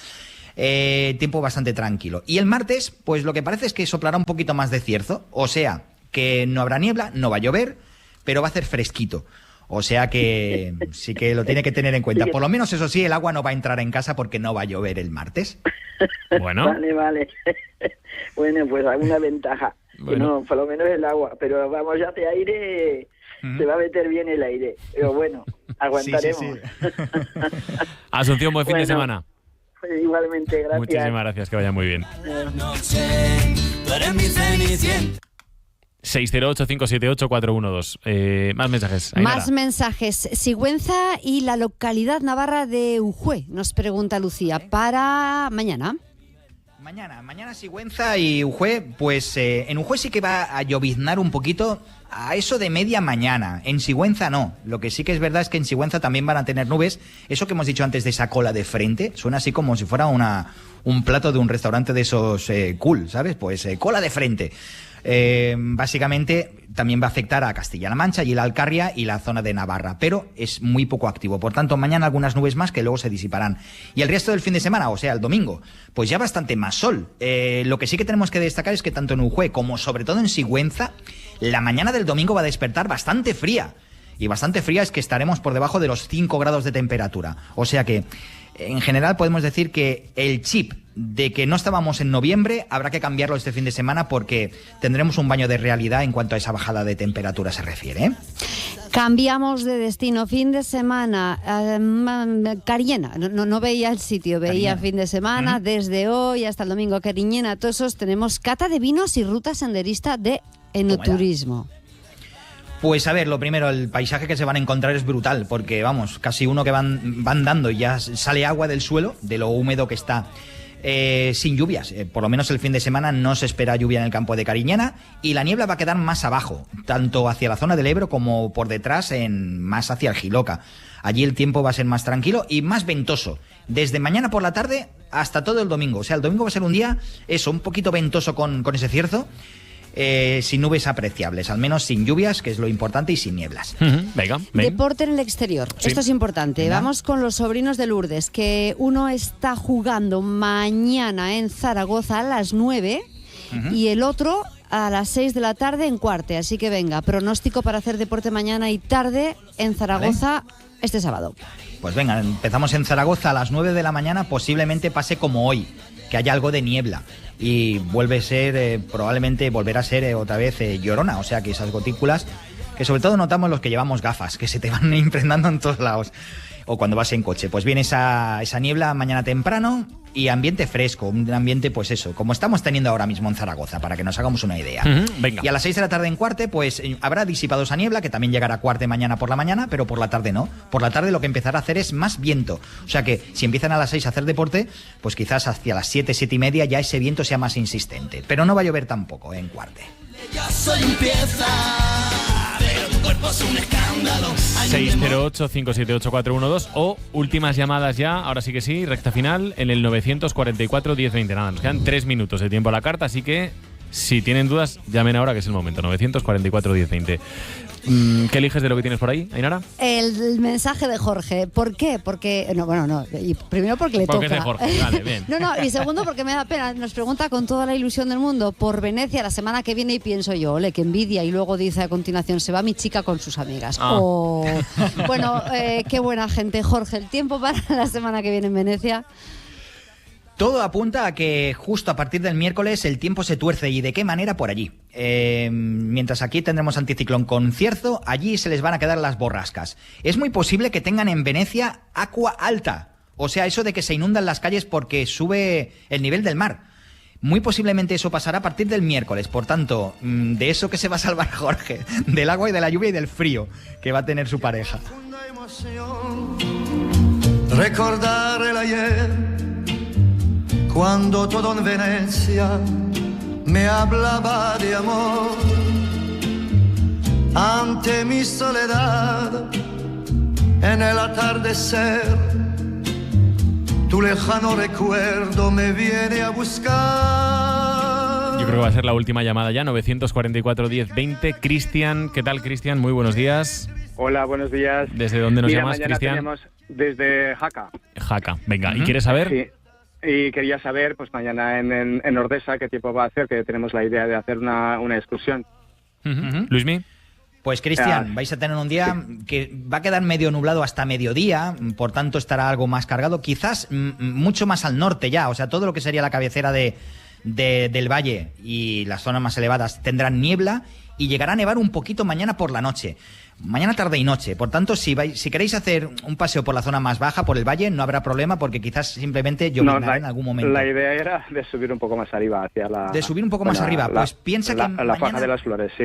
S3: Tiempo bastante tranquilo. Y el martes, pues lo que parece es que soplará un poquito más de cierzo, o sea, que no habrá niebla, no va a llover, pero va a hacer fresquito. O sea que sí que lo tiene que tener en cuenta. Por lo menos, eso sí, el agua no va a entrar en casa porque no va a llover el martes.
S1: Bueno.
S4: Vale. Bueno, pues alguna ventaja. Que no, por lo menos el agua. Pero vamos, ya hace aire, se va a meter bien el aire. Pero bueno, aguantaremos.
S1: Asunción, buen fin de
S4: Bueno,
S1: semana.
S4: Pues igualmente, gracias.
S1: Muchísimas gracias, que vaya muy bien. 608-578-412. Más mensajes. Ainara.
S16: Más mensajes. Sigüenza y la localidad navarra de Ujue, nos pregunta Lucía, para mañana.
S3: Mañana Sigüenza y Ujue, pues en Ujue sí que va a lloviznar un poquito a eso de media mañana. En Sigüenza no. Lo que sí que es verdad es que en Sigüenza también van a tener nubes. Eso que hemos dicho antes de esa cola de frente, suena así como si fuera un plato de un restaurante de esos cool, ¿sabes? Pues cola de frente. Básicamente también va a afectar a Castilla-La Mancha y la Alcarria y la zona de Navarra, pero es muy poco activo. Por tanto, mañana algunas nubes más que luego se disiparán. Y el resto del fin de semana, o sea, el domingo, pues ya bastante más sol. Lo que sí que tenemos que destacar es que tanto en Ujue como sobre todo en Sigüenza, la mañana del domingo va a despertar bastante fría. Y bastante fría es que estaremos por debajo de los 5 grados de temperatura. O sea que en general podemos decir que el chip de que no estábamos en noviembre habrá que cambiarlo este fin de semana porque tendremos un baño de realidad en cuanto a esa bajada de temperatura se refiere, ¿eh?
S16: Cambiamos de destino, fin de semana, Cariñena, no veía el sitio, veía
S3: Cariñena.
S16: Fin de semana, desde hoy hasta el domingo, Cariñena, Tosos, tenemos cata de vinos y ruta senderista de enoturismo.
S3: Pues a ver, lo primero, el paisaje que se van a encontrar es brutal, porque vamos, casi uno que van dando y ya sale agua del suelo, de lo húmedo que está. Sin lluvias, por lo menos el fin de semana no se espera lluvia en el campo de Cariñena y la niebla va a quedar más abajo, tanto hacia la zona del Ebro como por detrás, más hacia el Jiloca. Allí el tiempo va a ser más tranquilo y más ventoso, desde mañana por la tarde hasta todo el domingo. O sea, el domingo va a ser un día, un poquito ventoso con ese cierzo, sin nubes apreciables, al menos sin lluvias, que es lo importante, y sin nieblas.
S1: Venga.
S16: Deporte en el exterior, esto es importante.
S3: Venga.
S16: Vamos con los sobrinos de Lourdes, que uno está jugando mañana en Zaragoza a las 9 y el otro a las 6 de la tarde en Cuarte. Así que venga, pronóstico para hacer deporte mañana y tarde en Zaragoza este sábado.
S3: Pues venga, empezamos en Zaragoza a las 9 de la mañana, posiblemente pase como hoy, que haya algo de niebla. Y vuelve a ser, probablemente volverá a ser otra vez llorona, o sea que esas gotículas, que sobre todo notamos los que llevamos gafas, que se te van impregnando en todos lados, o cuando vas en coche. Pues viene esa niebla mañana temprano y ambiente fresco, un ambiente pues eso, como estamos teniendo ahora mismo en Zaragoza, para que nos hagamos una idea.
S1: Venga.
S3: Y a las 6 de la tarde en Cuarte, pues habrá disipado esa niebla, que también llegará a Cuarte mañana por la mañana, pero por la tarde no. Por la tarde lo que empezará a hacer es más viento. O sea que si empiezan a las 6 a hacer deporte, pues quizás hacia las 7, 7 y media ya ese viento sea más insistente. Pero no va a llover tampoco en Cuarte.
S11: Ya soy un pieza, pero tu cuerpo es un escándalo.
S1: 608-578-412 o últimas llamadas ya, ahora sí que sí, recta final en el 944-1020. Nada, nos quedan 3 minutos de tiempo a la carta, así que si tienen dudas, llamen ahora que es el momento. 944-1020. ¿Qué eliges de lo que tienes por ahí, Ainara?
S16: El mensaje de Jorge. ¿Por qué? Porque y primero porque le
S1: Porque
S16: toca.
S1: es de Jorge, vale, bien.
S16: Y segundo porque me da pena. Nos pregunta con toda la ilusión del mundo por Venecia la semana que viene y pienso yo, ole, qué envidia. Y luego dice a continuación, se va mi chica con sus amigas. Bueno, qué buena gente, Jorge. El tiempo para la semana que viene en Venecia.
S3: Todo apunta a que justo a partir del miércoles el tiempo se tuerce, y de qué manera por allí. Mientras aquí tendremos anticiclón con cierzo, allí se les van a quedar las borrascas. Es muy posible que tengan en Venecia agua alta, o sea, eso de que se inundan las calles porque sube el nivel del mar. Muy posiblemente eso pasará a partir del miércoles, por tanto, de eso que se va a salvar Jorge, del agua y de la lluvia y del frío que va a tener su pareja.
S11: Recordar el ayer, cuando todo en Venecia me hablaba de amor. Ante mi soledad, en el atardecer, tu lejano recuerdo me viene a buscar.
S1: Yo creo que va a ser la última llamada ya, 944-1020. Cristian, ¿qué tal, Cristian? Muy buenos días.
S5: Hola, buenos días.
S1: ¿Desde dónde nos
S5: Mira,
S1: llamas,
S5: mañana
S1: Cristian?
S5: tenemos desde Jaca.
S1: Jaca, venga. ¿Y quieres saber?
S5: Sí. Y quería saber, pues mañana en Ordesa, qué tiempo va a hacer, que tenemos la idea de hacer una excursión.
S1: Luismi.
S3: Pues Cristian, vais a tener un día que va a quedar medio nublado hasta mediodía, por tanto estará algo más cargado, quizás mucho más al norte ya, o sea, todo lo que sería la cabecera del valle y las zonas más elevadas tendrán niebla y llegará a nevar un poquito mañana por la noche. Mañana, tarde y noche. Por tanto, si queréis hacer un paseo por la zona más baja, por el valle, no habrá problema porque quizás simplemente lloverá en algún momento.
S5: La idea era de subir un poco más arriba hacia la...
S3: De subir un poco más arriba. Pues piensa que
S5: la
S3: mañana...
S5: Faja de las Flores, sí.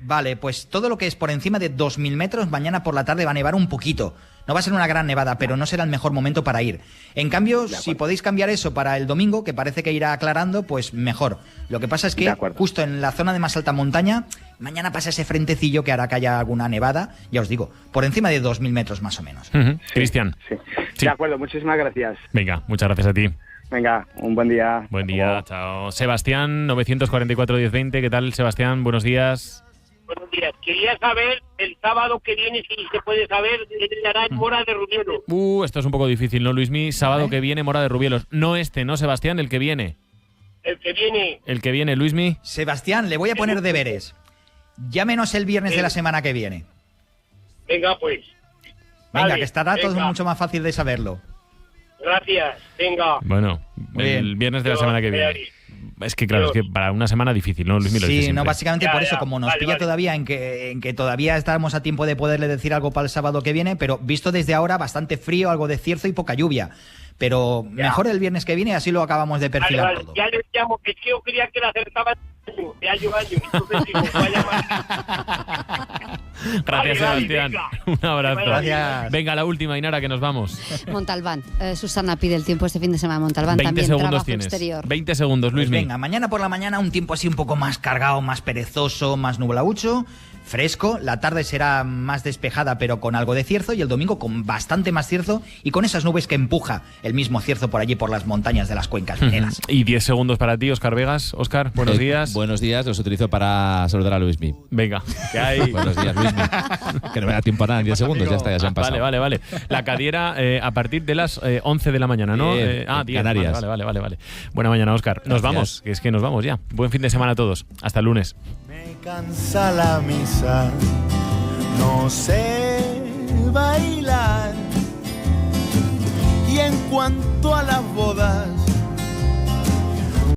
S3: Vale, pues todo lo que es por encima de 2.000 metros, mañana por la tarde va a nevar un poquito. No va a ser una gran nevada, pero no será el mejor momento para ir. En cambio, si podéis cambiar eso para el domingo, que parece que irá aclarando, pues mejor. Lo que pasa es que justo en la zona de más alta montaña, mañana pasa ese frentecillo que hará que haya alguna nevada, ya os digo, por encima de 2.000 metros más o menos.
S1: Cristian.
S5: Sí. De acuerdo, muchísimas gracias.
S1: Venga, muchas gracias a ti.
S5: Venga, un buen día.
S1: Buen día, chao. Sebastián, 944-1020. ¿Qué tal, Sebastián? Buenos días.
S19: Buenos días. Quería saber el sábado que viene, si se puede saber, se hará en Mora de Rubielos.
S1: Esto es un poco difícil, ¿no, Luismi? Sábado que viene, Mora de Rubielos. No ¿no, Sebastián? El que viene.
S19: El que viene.
S1: El que viene, Luismi.
S3: Sebastián, le voy a poner deberes. Llámenos el viernes de la semana que viene.
S19: Venga, pues.
S3: Venga,
S19: Vale,
S3: que estará todo
S19: venga.
S3: mucho más fácil de saberlo.
S19: Gracias, venga.
S1: Bueno, el viernes de la semana que viene. Es que claro, es que para una semana difícil, ¿no, Luis Milo?
S3: Sí, no, básicamente por eso, como nos pilla todavía en que todavía estamos a tiempo de poderle decir algo para el sábado que viene, pero visto desde ahora bastante frío, algo de cierzo y poca lluvia. Pero mejor el viernes que viene, así lo acabamos de perfilar todo.
S19: Ya le llamo, que yo creía que la acertaba de año a año. Entonces digo, vaya
S1: Gracias, Sebastián. Un abrazo.
S3: Gracias.
S1: Venga, la última, Inara, que nos vamos.
S16: Montalbán. Susana pide el tiempo este fin de semana. Montalbán
S1: 20
S16: también
S1: segundos
S16: trabajo
S1: tienes.
S16: exterior.
S1: 20 segundos, Luis.
S3: Pues venga, mañana por la mañana un tiempo así un poco más cargado, más perezoso, más nublaucho, fresco. La tarde será más despejada, pero con algo de cierzo. Y el domingo con bastante más cierzo y con esas nubes que empuja el mismo cierzo por allí por las montañas de las cuencas mineras.
S1: Y 10 segundos para ti, Óscar Vegas. Óscar, buenos días.
S13: Buenos días, los utilizo para saludar a Luismi.
S1: Venga, ¿qué hay?
S13: Buenos días, Luismi. Que no me da tiempo a nada en 10 segundos, ya está, ya se han pasado.
S1: Vale. La Cadiera a partir de las 11 de la mañana, ¿no? 10,
S13: Canarias.
S1: Vale. Buena mañana, Óscar. Nos vamos, que es que nos vamos ya. Buen fin de semana a todos. Hasta el lunes.
S17: Me cansa la misa, no sé bailar. Y en cuanto a las bodas,